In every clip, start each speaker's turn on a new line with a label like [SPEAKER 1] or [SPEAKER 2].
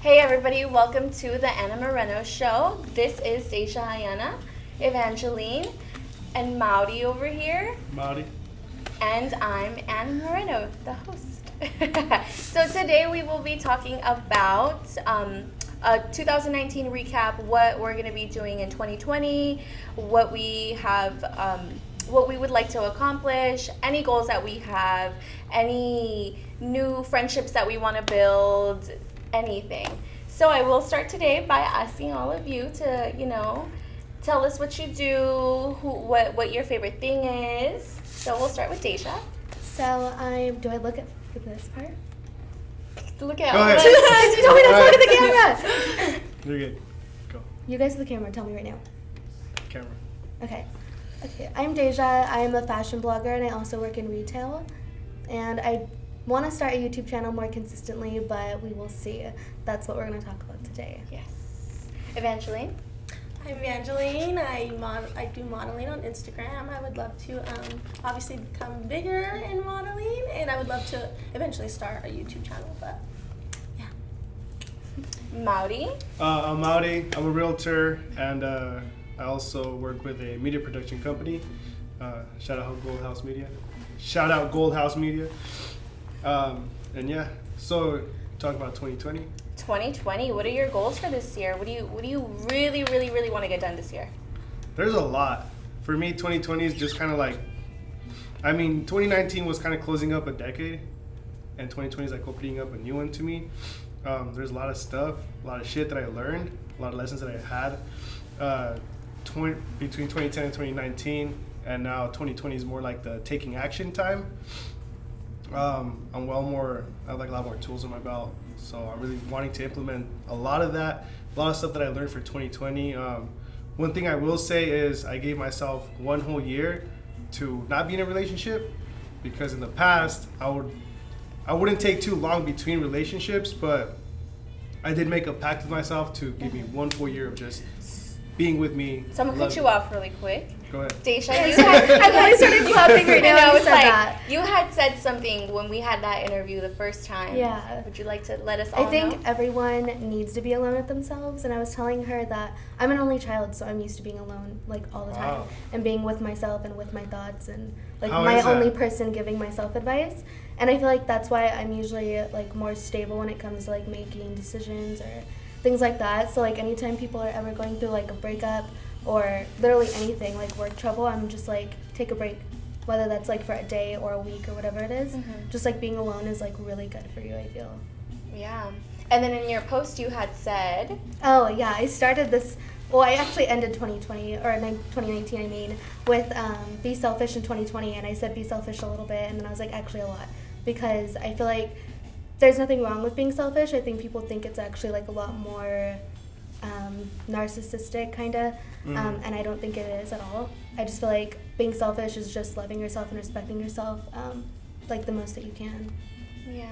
[SPEAKER 1] Hey everybody, welcome to the Ana Moreno Show. This is Daisha Ayanna, Evangeline, and Maudi over here.
[SPEAKER 2] Maudi.
[SPEAKER 1] And I'm Ana Moreno, the host. So today we will be talking about a 2019 recap, what we're going to be doing in 2020, what we have, what we would like to accomplish, any goals that we have, any new friendships that we want to build, anything. So I will start today by asking all of you to, tell us what you do, what your favorite thing is. So we'll start with Daisha.
[SPEAKER 3] So do I look at this part?
[SPEAKER 1] Look at
[SPEAKER 2] Go ahead.
[SPEAKER 3] You told me not to look at the camera.
[SPEAKER 2] You're good. Go.
[SPEAKER 3] You guys are the camera. Tell me right now.
[SPEAKER 2] Camera.
[SPEAKER 3] Okay, I'm Daisha. I'm a fashion blogger and I also work in retail. And I want to start a YouTube channel more consistently, but we will see. That's what we're going to talk about today.
[SPEAKER 1] Yes. Evangeline.
[SPEAKER 4] I'm Evangeline. I do modeling on Instagram. I would love to obviously become bigger in modeling, and I would love to eventually start a YouTube channel, but yeah.
[SPEAKER 1] Maudi.
[SPEAKER 2] I'm Maudi. I'm a realtor, and I also work with a media production company. Shout out Gold House Media. And yeah, so talk about 2020.
[SPEAKER 1] 2020. What are your goals for this year? What do you really, really, really want to get done this year?
[SPEAKER 2] There's a lot. For me, 2020 is just kind of like, 2019 was kind of closing up a decade, and 2020 is like opening up a new one to me. There's a lot of stuff, a lot of shit that I learned, a lot of lessons that I had between 2010 and 2019, and now 2020 is more like the taking action time. I have like a lot more tools in my belt, so I'm really wanting to implement a lot of that, a lot of stuff that I learned for 2020. One thing I will say is I gave myself one whole year to not be in a relationship, because in the past I wouldn't take too long between relationships, but I did make a pact with myself to give me one full year of just being with me.
[SPEAKER 1] So I'm gonna cut you off really quick.
[SPEAKER 2] Go ahead.
[SPEAKER 1] Daisha, I'm
[SPEAKER 3] really started clapping right now.
[SPEAKER 1] I was
[SPEAKER 3] said
[SPEAKER 1] like,
[SPEAKER 3] that.
[SPEAKER 1] you had said something when we had that interview the first time.
[SPEAKER 3] Yeah.
[SPEAKER 1] Would you like to let us all know?
[SPEAKER 3] I think everyone needs to be alone with themselves, and I was telling her that I'm an only child, so I'm used to being alone like all the time, and being with myself and with my thoughts, and like my only person giving myself advice. And I feel like that's why I'm usually like more stable when it comes to like making decisions or things like that. So like anytime people are ever going through like a breakup or literally anything like work trouble, I'm just like, take a break, whether that's like for a day or a week or whatever it is.
[SPEAKER 1] Mm-hmm.
[SPEAKER 3] Just like being alone is like really good for you, I feel.
[SPEAKER 1] Yeah. And then in your post you had said,
[SPEAKER 3] oh yeah, I started this, well, I actually ended 2020 or 2019 with be selfish in 2020, and I said be selfish a little bit, and then I was like actually a lot, because I feel like there's nothing wrong with being selfish. I think people think it's actually like a lot more narcissistic kind of, and I don't think it is at all. I just feel like being selfish is just loving yourself and respecting yourself like the most that you can.
[SPEAKER 1] Yeah.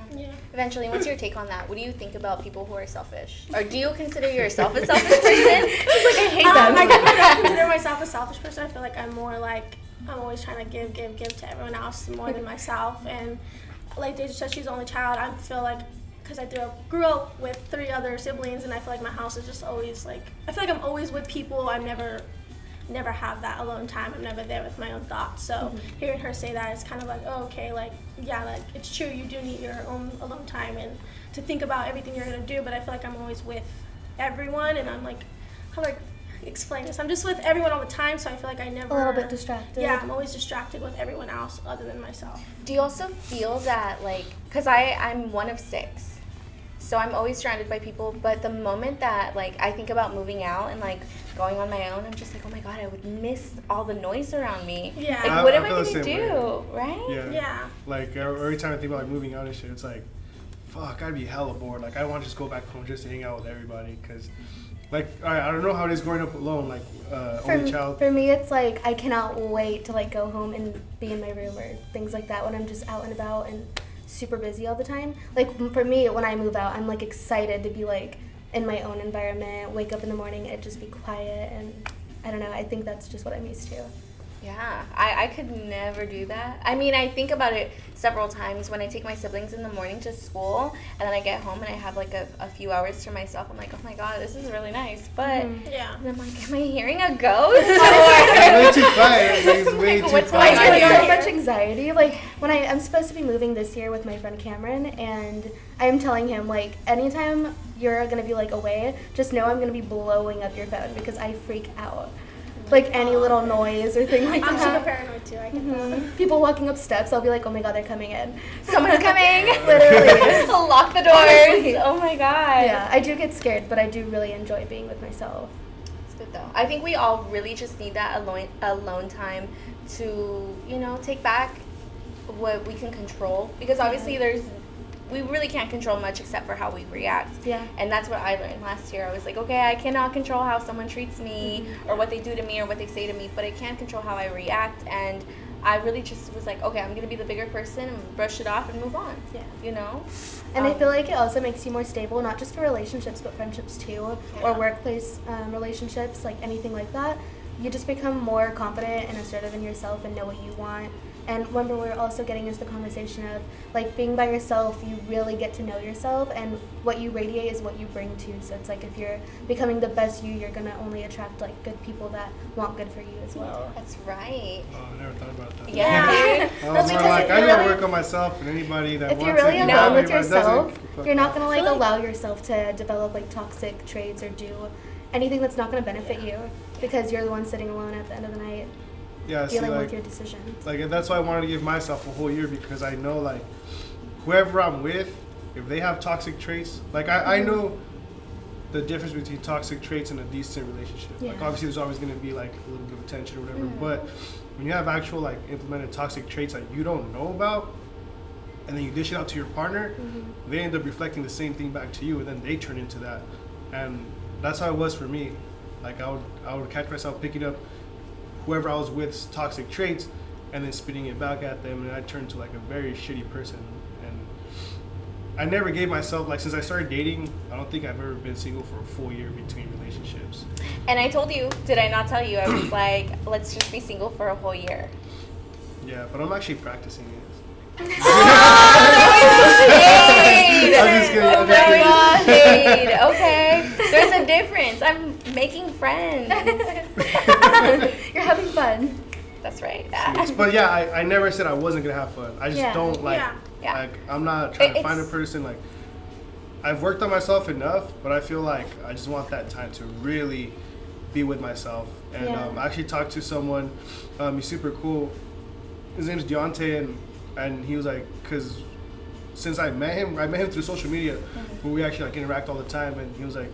[SPEAKER 1] Eventually, what's your take on that? What do you think about people who are selfish? Or do you consider yourself a selfish person?
[SPEAKER 3] It's like I hate them.
[SPEAKER 4] I don't consider myself a selfish person. I feel like I'm more like, I'm always trying to give to everyone else more than myself. And like Daisha said, she's the only child. I feel like, because I grew up with 3 other siblings, and I feel like my house is just always like, I feel like I'm always with people. I'm never have that alone time. I'm never there with my own thoughts. So hearing her say that, it's kind of like, oh, okay, like, yeah, like, it's true, you do need your own alone time and to think about everything you're going to do, but I feel like I'm always with everyone, and I'm like, how do I explain this? I'm just with everyone all the time, so I feel like I never...
[SPEAKER 3] A little bit distracted.
[SPEAKER 4] Yeah, I'm always distracted with everyone else other than myself.
[SPEAKER 1] Do you also feel that, like, because I'm one of 6, so I'm always surrounded by people, but the moment that, like, I think about moving out and, like, going on my own, I'm just like, oh my God, I would miss all the noise around me.
[SPEAKER 4] Yeah.
[SPEAKER 1] Like, what am I
[SPEAKER 2] feel
[SPEAKER 1] going to do, right?
[SPEAKER 4] Yeah.
[SPEAKER 2] Like, every time I think about like moving out and shit, it's like, fuck, I'd be hella bored. Like, I want to just go back home just to hang out with everybody, because, like, I don't know how it is growing up alone, like, only child.
[SPEAKER 3] For me, it's like, I cannot wait to, like, go home and be in my room or things like that when I'm just out and about and super busy all the time. Like, for me, when I move out, I'm, like, excited to be, like, in my own environment, wake up in the morning and just be quiet, and I don't know, I think that's just what I'm used to.
[SPEAKER 1] Yeah, I could never do that. I mean, I think about it several times when I take my siblings in the morning to school, and then I get home and I have like a few hours to myself. I'm like, oh my god, this is really nice. But
[SPEAKER 4] Yeah.
[SPEAKER 1] and I'm like, am I hearing a ghost?
[SPEAKER 2] It's way too quiet. It's way too
[SPEAKER 1] What's
[SPEAKER 2] quiet.
[SPEAKER 1] going on
[SPEAKER 3] I
[SPEAKER 1] here?
[SPEAKER 3] get so much anxiety. Like when I'm supposed to be moving this year with my friend Cameron, and I'm telling him like anytime you're gonna be like away, just know I'm gonna be blowing up your phone because I freak out. Like any little noise or thing like
[SPEAKER 4] I'm super
[SPEAKER 3] that.
[SPEAKER 4] paranoid too. I get that.
[SPEAKER 3] People walking up steps, I'll be like, oh my god, they're coming in.
[SPEAKER 1] Someone's coming.
[SPEAKER 3] Literally.
[SPEAKER 1] Lock the doors.
[SPEAKER 3] Honestly.
[SPEAKER 1] Oh my god.
[SPEAKER 3] Yeah, I do get scared, but I do really enjoy being with myself.
[SPEAKER 1] It's good though. I think we all really just need that alone time to, take back what we can control, because obviously we really can't control much except for how we react.
[SPEAKER 3] Yeah.
[SPEAKER 1] And that's what I learned last year. I was like, okay, I cannot control how someone treats me or what they do to me or what they say to me, but I can control how I react. And I really just was like, okay, I'm going to be the bigger person and brush it off and move on.
[SPEAKER 3] Yeah. And I feel like it also makes you more stable, not just for relationships, but friendships too, or workplace relationships, like anything like that. You just become more confident and assertive in yourself and know what you want. And remember, we're also getting into the conversation of, like, being by yourself, you really get to know yourself, and what you radiate is what you bring to. So it's like if you're becoming the best you, you're going to only attract, like, good people that want good for you as well.
[SPEAKER 1] That's right.
[SPEAKER 2] Oh, I never thought about that.
[SPEAKER 1] Yeah.
[SPEAKER 2] I was more like, I gotta work on myself, and anybody that
[SPEAKER 3] If
[SPEAKER 2] wants
[SPEAKER 3] you're really
[SPEAKER 2] it,
[SPEAKER 3] alone with
[SPEAKER 2] anybody that
[SPEAKER 3] yourself,
[SPEAKER 2] doesn't,
[SPEAKER 3] you're not going to, like,
[SPEAKER 4] feel like-
[SPEAKER 3] allow yourself to develop, like, toxic traits or do anything that's not going to benefit you, because you're the one sitting alone at the end of the night
[SPEAKER 2] yeah, see,
[SPEAKER 3] dealing
[SPEAKER 2] like,
[SPEAKER 3] with your decisions.
[SPEAKER 2] like that's why I wanted to give myself a whole year, because I know, like, whoever I'm with, if they have toxic traits, like I know the difference between toxic traits and a decent relationship. Like
[SPEAKER 3] Yeah.
[SPEAKER 2] obviously there's always going to be like a little bit of tension or whatever, but when you have actual like implemented toxic traits that you don't know about, and then you dish it out to your partner, they end up reflecting the same thing back to you, and then they turn into that. And that's how it was for me. Like I would catch myself picking up whoever I was with's toxic traits and then spitting it back at them, and I turned to like a very shitty person. And I never gave myself, like, since I started dating, I don't think I've ever been single for a full year between relationships.
[SPEAKER 1] And I told you, did I not tell you? I was like, let's just be single for a whole year.
[SPEAKER 2] Yeah, but I'm actually practicing it.
[SPEAKER 1] Shade.
[SPEAKER 2] I'm just kidding, I'm just
[SPEAKER 1] Oh my
[SPEAKER 2] kidding.
[SPEAKER 1] God, shade. Okay. There's a difference. I'm making friends.
[SPEAKER 3] You're having fun.
[SPEAKER 1] That's right.
[SPEAKER 2] But yeah, I never said I wasn't gonna have fun. I just
[SPEAKER 3] Yeah.
[SPEAKER 2] don't like,
[SPEAKER 1] Yeah.
[SPEAKER 2] like I'm not trying to find a
[SPEAKER 1] It's-
[SPEAKER 2] person. Like I've worked on myself enough, but I feel like I just want that time to really be with myself. And
[SPEAKER 3] Yeah.
[SPEAKER 2] I actually talked to someone. He's super cool. His name's Deontay, and he was like, because since I met him through social media, where we actually like interact all the time. And he was like,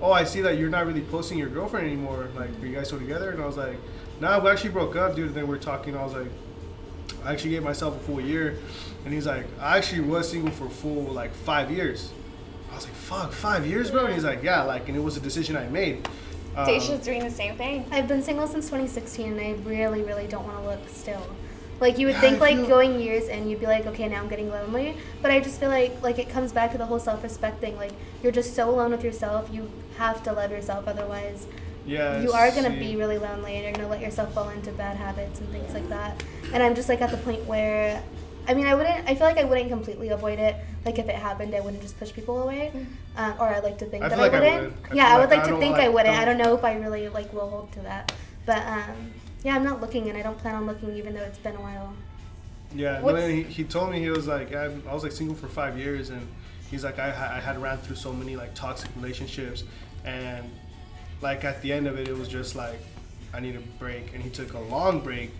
[SPEAKER 2] "Oh, I see that you're not really posting your girlfriend anymore. Like, are you guys still together?" And I was like, "Nah, we actually broke up, dude." And then we're talking. I was like, I actually gave myself a full year. And he's like, I actually was single for full like 5 years. I was like, fuck, 5 years, bro? And he's like, yeah, like, and it was a decision I made.
[SPEAKER 1] Daisha's doing the same thing.
[SPEAKER 3] I've been single since 2016, and I really, really don't want to look still. Like, you would
[SPEAKER 2] Yeah,
[SPEAKER 3] think,
[SPEAKER 2] I
[SPEAKER 3] like,
[SPEAKER 2] feel-
[SPEAKER 3] going years and you'd be like, okay, now I'm getting lonely. But I just feel like it comes back to the whole self-respect thing. Like, you're just so alone with yourself. You have to love yourself. Otherwise,
[SPEAKER 2] Yeah,
[SPEAKER 3] you are going to
[SPEAKER 2] see.
[SPEAKER 3] be really lonely, and you're going to let yourself fall into bad habits and things like that. And I'm just, like, at the point where, I mean, I feel like I wouldn't completely avoid it. Like, if it happened, I wouldn't just push people away. Or I'd like to think
[SPEAKER 2] I
[SPEAKER 3] that
[SPEAKER 2] feel
[SPEAKER 3] I
[SPEAKER 2] like I
[SPEAKER 3] wouldn't.
[SPEAKER 2] would. I
[SPEAKER 3] Yeah,
[SPEAKER 2] feel
[SPEAKER 3] I would
[SPEAKER 2] like
[SPEAKER 3] like
[SPEAKER 2] I
[SPEAKER 3] to
[SPEAKER 2] don't
[SPEAKER 3] think
[SPEAKER 2] like-
[SPEAKER 3] I wouldn't. I
[SPEAKER 2] don't-
[SPEAKER 3] don't know if I really, like, will hold to that. But, yeah, I'm not looking, and I don't plan on looking, even though it's been a while.
[SPEAKER 2] Yeah, no,
[SPEAKER 1] What's-
[SPEAKER 2] and he told me, he was like, I was like single for 5 years, and he's like, I had ran through so many like toxic relationships, and like at the end of it, it was just like, I need a break, and he took a long break,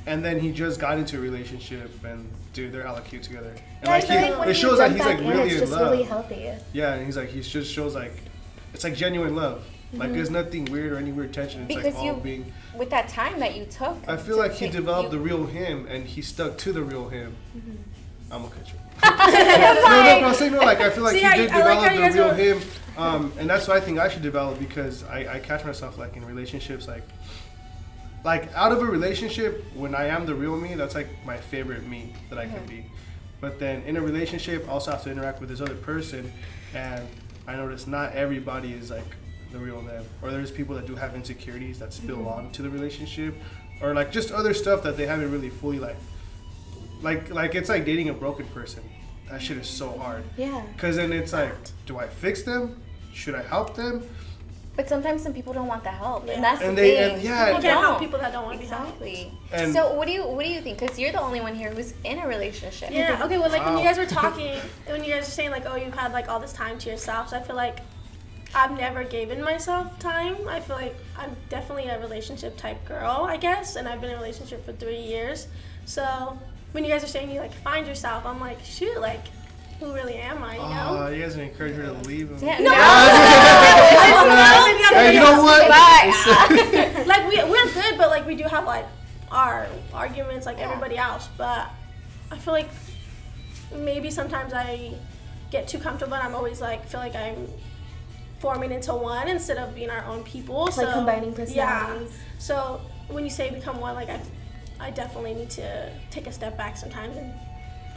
[SPEAKER 2] and then he just got into a relationship, and dude, they're hella cute together, and
[SPEAKER 3] Yeah, I
[SPEAKER 2] like
[SPEAKER 3] feel like when
[SPEAKER 2] it
[SPEAKER 3] you
[SPEAKER 2] shows that
[SPEAKER 3] jump
[SPEAKER 2] he's like
[SPEAKER 3] back in,
[SPEAKER 2] really
[SPEAKER 3] it's
[SPEAKER 2] in
[SPEAKER 3] just
[SPEAKER 2] love.
[SPEAKER 3] really healthy.
[SPEAKER 2] Yeah, and he's like, he just shows like, it's like genuine love. Like there's nothing weird or any weird tension. It's
[SPEAKER 1] Because
[SPEAKER 2] like all
[SPEAKER 1] you,
[SPEAKER 2] being.
[SPEAKER 1] with that time that you took.
[SPEAKER 2] I feel
[SPEAKER 1] to
[SPEAKER 2] like he
[SPEAKER 1] take-
[SPEAKER 2] developed
[SPEAKER 1] you-
[SPEAKER 2] the real him, and he stuck to the real him. I'm gonna cut you.
[SPEAKER 1] Like-
[SPEAKER 2] No, I'm saying no. Like I feel like
[SPEAKER 4] See,
[SPEAKER 2] he did
[SPEAKER 4] I like
[SPEAKER 2] develop
[SPEAKER 4] how you guys
[SPEAKER 2] the real
[SPEAKER 4] are-
[SPEAKER 2] him, and that's what I think I should develop, because I catch myself like in relationships, like out of a relationship, when I am the real me, that's like my favorite me that I can be. But then in a relationship, I also have to interact with this other person, and I notice not everybody is like the real them, or there's people that do have insecurities that spill onto the relationship, or like just other stuff that they haven't really fully like it's like dating a broken person. That shit is so hard.
[SPEAKER 3] Yeah.
[SPEAKER 2] Because then it's like, do I fix them? Should I help them?
[SPEAKER 1] But sometimes some people don't want the help,
[SPEAKER 4] Yeah.
[SPEAKER 1] and that's
[SPEAKER 2] And
[SPEAKER 1] the
[SPEAKER 2] they-
[SPEAKER 1] thing.
[SPEAKER 2] and yeah,
[SPEAKER 4] You can't help people that don't want to be helped.
[SPEAKER 1] Exactly.
[SPEAKER 2] And-
[SPEAKER 1] So what do you think? Because you're the only one here who's in a relationship.
[SPEAKER 4] Yeah. Okay. Well, like when
[SPEAKER 2] Wow.
[SPEAKER 4] you guys were talking, when you guys were saying like, oh, you've had like all this time to yourself. So I feel like I've never given myself time. I feel like I'm definitely a relationship type girl, I guess, and I've been in a relationship for 3 years. So when you guys are saying you like find yourself, I'm like, shoot, like, who really am I? You know?
[SPEAKER 2] You guys encourage her to leave him.
[SPEAKER 1] Yeah,
[SPEAKER 4] No.
[SPEAKER 2] Hey, you know what?
[SPEAKER 4] Like we're good, but like we do have like our arguments like everybody else. But I feel like maybe sometimes I get too comfortable and I'm always like feel like I'm forming into one instead of being our own people.
[SPEAKER 3] Like combining personalities.
[SPEAKER 4] Yeah. So when you say become one, like I definitely need to take a step back sometimes and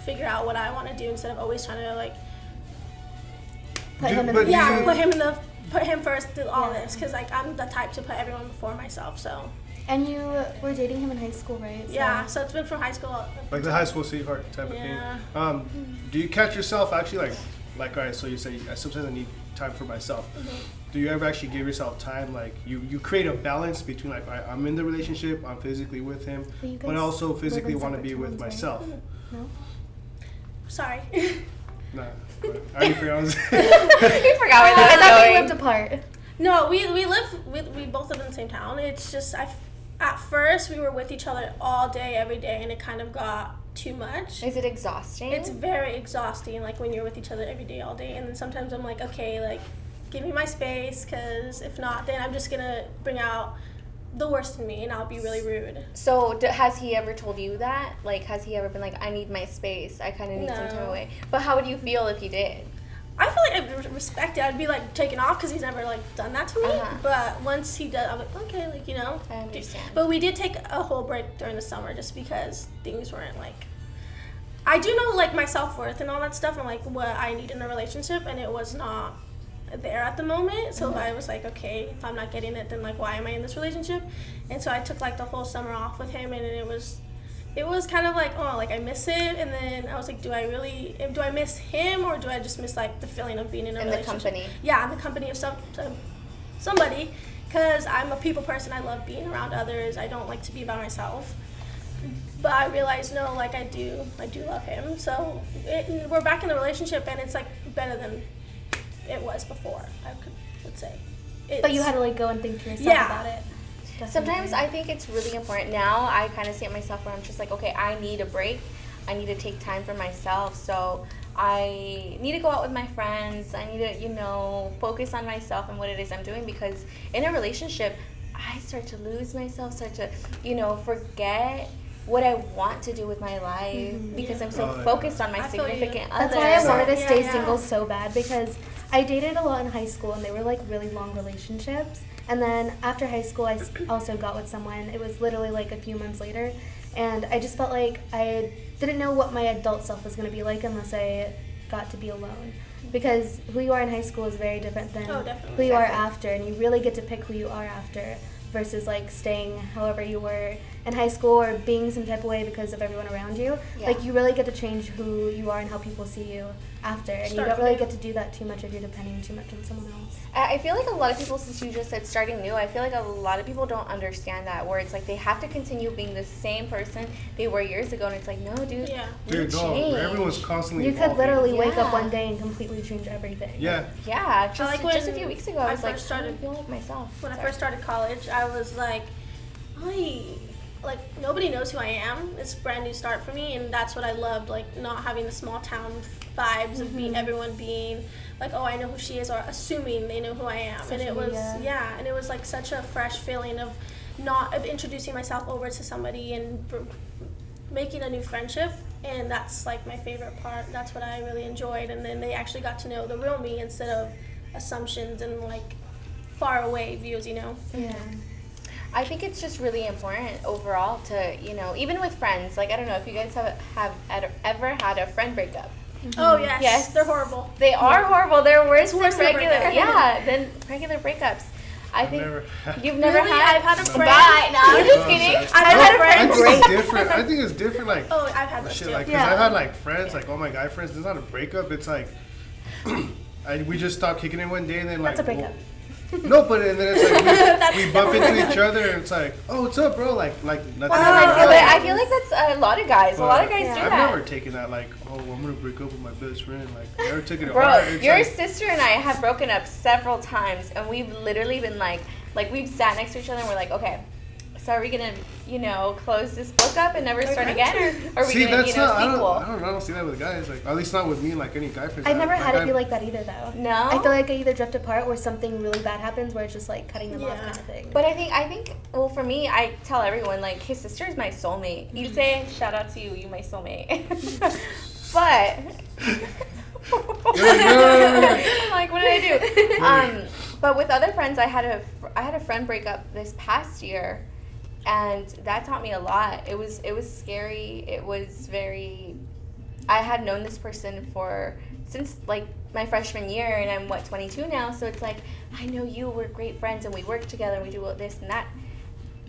[SPEAKER 4] figure out what I want to do instead of always trying to like
[SPEAKER 3] Put him in
[SPEAKER 2] but
[SPEAKER 3] the
[SPEAKER 4] yeah
[SPEAKER 2] you-
[SPEAKER 4] put him first through all
[SPEAKER 3] Yeah.
[SPEAKER 4] this because like I'm the type to put everyone before myself. So
[SPEAKER 3] And you were dating him in high school, right? So-
[SPEAKER 4] yeah, so it's been from high school.
[SPEAKER 2] Like the high school sweetheart type
[SPEAKER 4] Yeah.
[SPEAKER 2] of thing. Do you catch yourself actually like all right, so you say sometimes I need time for myself. Do you ever actually give yourself time? Like you create a balance between like all right, I'm in the relationship, I'm physically with him,
[SPEAKER 3] But you
[SPEAKER 2] but I
[SPEAKER 3] guys
[SPEAKER 2] also
[SPEAKER 3] live
[SPEAKER 2] physically
[SPEAKER 3] in
[SPEAKER 2] want to
[SPEAKER 3] separate
[SPEAKER 2] be with
[SPEAKER 3] towns, right?
[SPEAKER 2] myself.
[SPEAKER 3] No?
[SPEAKER 4] Sorry.
[SPEAKER 2] Nah, but I already forgot what I was saying.
[SPEAKER 1] You forgot where
[SPEAKER 3] I
[SPEAKER 1] that
[SPEAKER 3] thought
[SPEAKER 1] was
[SPEAKER 3] they
[SPEAKER 1] going.
[SPEAKER 3] lived apart.
[SPEAKER 4] No, we both live in the same town. It's just at first we were with each other all day, every day, and it kind of got too much.
[SPEAKER 1] Is it exhausting?
[SPEAKER 4] It's very exhausting, like when you're with each other every day, all day, and then sometimes I'm like, okay, like give me my space, because if not, then I'm just gonna bring out the worst in me, and I'll be really rude.
[SPEAKER 1] So has he ever told you that? Like, has he ever been like, I need my space, I kind of need some time
[SPEAKER 4] No.
[SPEAKER 1] away? But how would you feel if he did?
[SPEAKER 4] I feel like I'd respect it. I'd be like taken off because he's never like done that to me.
[SPEAKER 1] Uh-huh.
[SPEAKER 4] But once he does, I'm like, okay, like, you know.
[SPEAKER 1] I understand.
[SPEAKER 4] But we did take a whole break during the summer just because things weren't like. I do know like my self-worth and all that stuff and like what I need in a relationship, and it was not there at the moment. So I was like, okay, if I'm not getting it, then like why am I in this relationship? And so I took like the whole summer off with him, and it was kind of like, oh, like I miss him, and then I was like, do I miss him, or do I just miss like the feeling of being in a
[SPEAKER 1] In the
[SPEAKER 4] relationship?
[SPEAKER 1] company.
[SPEAKER 4] Yeah, in the company of somebody, because I'm a people person. I love being around others. I don't like to be by myself. But I realized, no, like I do love him. So we're back in the relationship, and it's like better than it was before, I would say.
[SPEAKER 3] But you had to like go and think to yourself
[SPEAKER 4] Yeah.
[SPEAKER 3] about it.
[SPEAKER 1] Sometimes I think it's really important. Now I kind of see it myself where I'm just like, okay, I need a break. I need to take time for myself. So I need to go out with my friends. I need to, focus on myself and what it is I'm doing, because in a relationship, I start to lose myself, start to, forget what I want to do with my life because I'm so focused on my
[SPEAKER 4] I feel you.
[SPEAKER 1] significant other.
[SPEAKER 3] That's why I wanted to stay
[SPEAKER 4] Yeah.
[SPEAKER 3] single so bad, because I dated a lot in high school and they were like really long relationships. And then after high school, I also got with someone. It was literally like a few months later. And I just felt like I didn't know what my adult self was going to be like unless I got to be alone. Because who you are in high school is very different than
[SPEAKER 4] definitely.
[SPEAKER 3] who you are after. And you really get to pick who you are after versus like staying however you were in high school or being some type of way because of everyone around you.
[SPEAKER 1] Yeah.
[SPEAKER 3] Like you really get to change who you are and how people see you after. And you don't really get to do that too much if you're depending too much on someone else.
[SPEAKER 1] I feel like a lot of people, since you just said starting new, I feel like a lot of people don't understand that, where it's like they have to continue being the same person they were years ago, and it's like, no, dude,
[SPEAKER 4] Yeah.
[SPEAKER 2] Dude, no,
[SPEAKER 1] change.
[SPEAKER 2] everyone's constantly
[SPEAKER 3] You could
[SPEAKER 2] evolving.
[SPEAKER 3] literally wake up
[SPEAKER 1] Yeah.
[SPEAKER 3] one day and completely change everything.
[SPEAKER 2] Yeah.
[SPEAKER 1] Yeah, just
[SPEAKER 4] like
[SPEAKER 1] just a
[SPEAKER 4] when
[SPEAKER 1] few weeks ago, I
[SPEAKER 4] I
[SPEAKER 1] was like,
[SPEAKER 4] first started-
[SPEAKER 1] I don't feel like myself.
[SPEAKER 4] When I
[SPEAKER 1] Sorry.
[SPEAKER 4] first started college, I was like, nobody knows who I am. It's a brand new start for me, and that's what I loved, like not having the small town vibes of everyone being like, oh, I know who she is, or assuming they know who I am. And it
[SPEAKER 3] Social
[SPEAKER 4] was
[SPEAKER 3] media.
[SPEAKER 4] and it was like such a fresh feeling of introducing myself over to somebody and making a new friendship. And that's like my favorite part. That's what I really enjoyed. And then they actually got to know the real me instead of assumptions and like far away views,
[SPEAKER 3] Yeah.
[SPEAKER 1] I think it's just really important overall to, even with friends, like, I don't know if you guys have ever had a friend breakup.
[SPEAKER 4] Oh yes,
[SPEAKER 1] Yes.
[SPEAKER 4] they're horrible.
[SPEAKER 1] They are horrible. They're worse than
[SPEAKER 4] worse than
[SPEAKER 1] regular.
[SPEAKER 4] breakup.
[SPEAKER 1] Yeah, than regular breakups. I think you've never
[SPEAKER 4] Really?
[SPEAKER 1] had.
[SPEAKER 4] I've had a friend.
[SPEAKER 1] Bye. No, I'm just
[SPEAKER 2] Oh,
[SPEAKER 1] kidding.
[SPEAKER 2] sorry.
[SPEAKER 4] I've had a
[SPEAKER 2] I
[SPEAKER 4] friend.
[SPEAKER 2] think it's different. I think it's different. Like
[SPEAKER 4] Oh, I've had those
[SPEAKER 2] shit.
[SPEAKER 4] too.
[SPEAKER 2] Like, cause
[SPEAKER 3] Yeah.
[SPEAKER 2] I've had like friends, like all my guy friends. It's not a breakup. It's like we just stopped kicking it one day, and then like
[SPEAKER 3] That's a breakup.
[SPEAKER 2] no, but and then it's like we
[SPEAKER 4] That's
[SPEAKER 2] bump into each other, and it's like, oh, what's up, bro? Like nothing.
[SPEAKER 1] But
[SPEAKER 2] happened.
[SPEAKER 1] I feel like that's a lot of guys. A lot of guys
[SPEAKER 3] Yeah.
[SPEAKER 1] do
[SPEAKER 2] I've
[SPEAKER 1] that.
[SPEAKER 2] never taken that like, oh, I'm gonna break up with my best friend. Like, I never taken it
[SPEAKER 1] Bro,
[SPEAKER 2] hard. It's
[SPEAKER 1] your
[SPEAKER 2] like,
[SPEAKER 1] sister and I have broken up several times, and we've literally been like we've sat next to each other and we're like, okay, so are we gonna, close this book up and never start again, or are we
[SPEAKER 2] see,
[SPEAKER 1] gonna,
[SPEAKER 2] that's not.
[SPEAKER 1] sequel?
[SPEAKER 2] I don't see that with guys. Like, at least not with me. Like any guy friends.
[SPEAKER 3] I've never had
[SPEAKER 2] like,
[SPEAKER 3] it be like that either, though.
[SPEAKER 1] No?
[SPEAKER 3] I feel like I either drift apart or something really bad happens where it's just like cutting them off
[SPEAKER 4] Yeah.
[SPEAKER 3] kind of thing.
[SPEAKER 1] But I think, well, for me, I tell everyone, like, his sister is my soulmate. You say, shout out to you, you my soulmate. But, I'm like, what did I do? But with other friends, I had a friend break up this past year, and that taught me a lot. It was scary. It was very. I had known this person since like my freshman year, and I'm 22 now. So it's like I know you. We're great friends, and we work together. And we do this and that.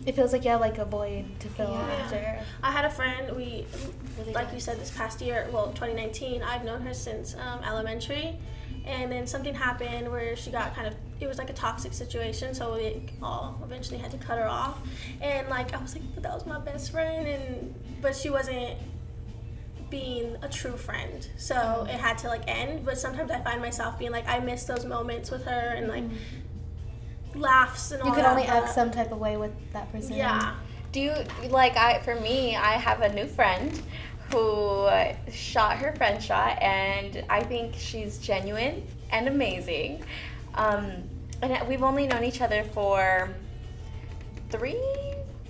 [SPEAKER 3] It feels like like a void to fill
[SPEAKER 1] Yeah.
[SPEAKER 3] after.
[SPEAKER 4] I had a friend,
[SPEAKER 1] Really
[SPEAKER 4] like
[SPEAKER 1] does.
[SPEAKER 4] you said, this past year, 2019, I've known her since elementary. And then something happened where she got it was like a toxic situation, so we all eventually had to cut her off. And like, I was like, but that was my best friend, but she wasn't being a true friend. So it had to end. But sometimes I find myself being like, I miss those moments with her and like laughs and all
[SPEAKER 3] You could
[SPEAKER 4] that.
[SPEAKER 3] only act
[SPEAKER 4] but-
[SPEAKER 3] some type of way with that person.
[SPEAKER 4] Yeah.
[SPEAKER 1] Do you for me, I have a new friend who shot her friend shot, and I think she's genuine and amazing. And we've only known each other for 3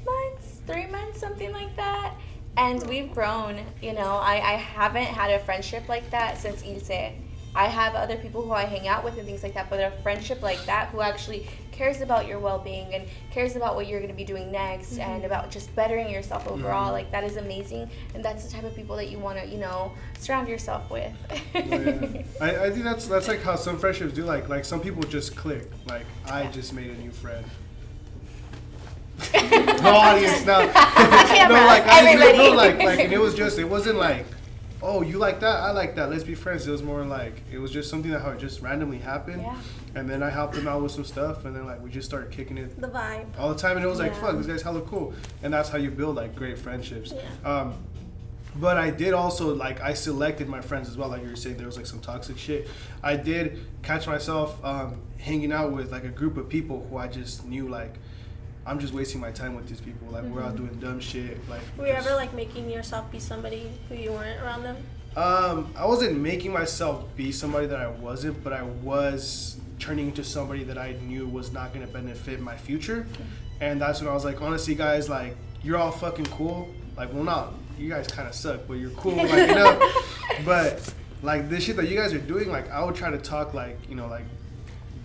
[SPEAKER 1] months, something like that. And we've grown, I haven't had a friendship like that since Ilse. I have other people who I hang out with and things like that, but a friendship like that who actually cares about your well-being and cares about what you're going to be doing next and about just bettering yourself overall, like that is amazing, and that's the type of people that you want to, surround yourself with.
[SPEAKER 2] Yeah. I think that's like how some friendships do. Like some people just click. Like I just made a new friend. No audience now.
[SPEAKER 1] Camera,
[SPEAKER 2] no, like
[SPEAKER 1] everybody.
[SPEAKER 2] no, like and it wasn't like, oh, you like that, I like that, let's be friends. It was more like it was just something that how it just randomly happened.
[SPEAKER 1] Yeah.
[SPEAKER 2] And then I helped them out with some stuff, and then like we just started kicking it
[SPEAKER 4] The vibe.
[SPEAKER 2] all the time, and it was like,
[SPEAKER 3] Yeah.
[SPEAKER 2] fuck, this guy's hella cool, and that's how you build like great friendships.
[SPEAKER 4] Yeah.
[SPEAKER 2] But I did also like I selected my friends as well. Like you were saying, there was like some toxic shit. I did catch myself hanging out with like a group of people who I just knew like I'm just wasting my time with these people. Like we're out doing dumb shit. Like
[SPEAKER 4] Were you ever making yourself be somebody who you weren't around them?
[SPEAKER 2] I wasn't making myself be somebody that I wasn't, but I was turning into somebody that I knew was not going to benefit my future. And that's when I was like, honestly, guys, like, you're all fucking cool. Like, well, not, you guys kind of suck, but you're cool, like, But, like, this shit that you guys are doing, like, I would try to talk, like, like,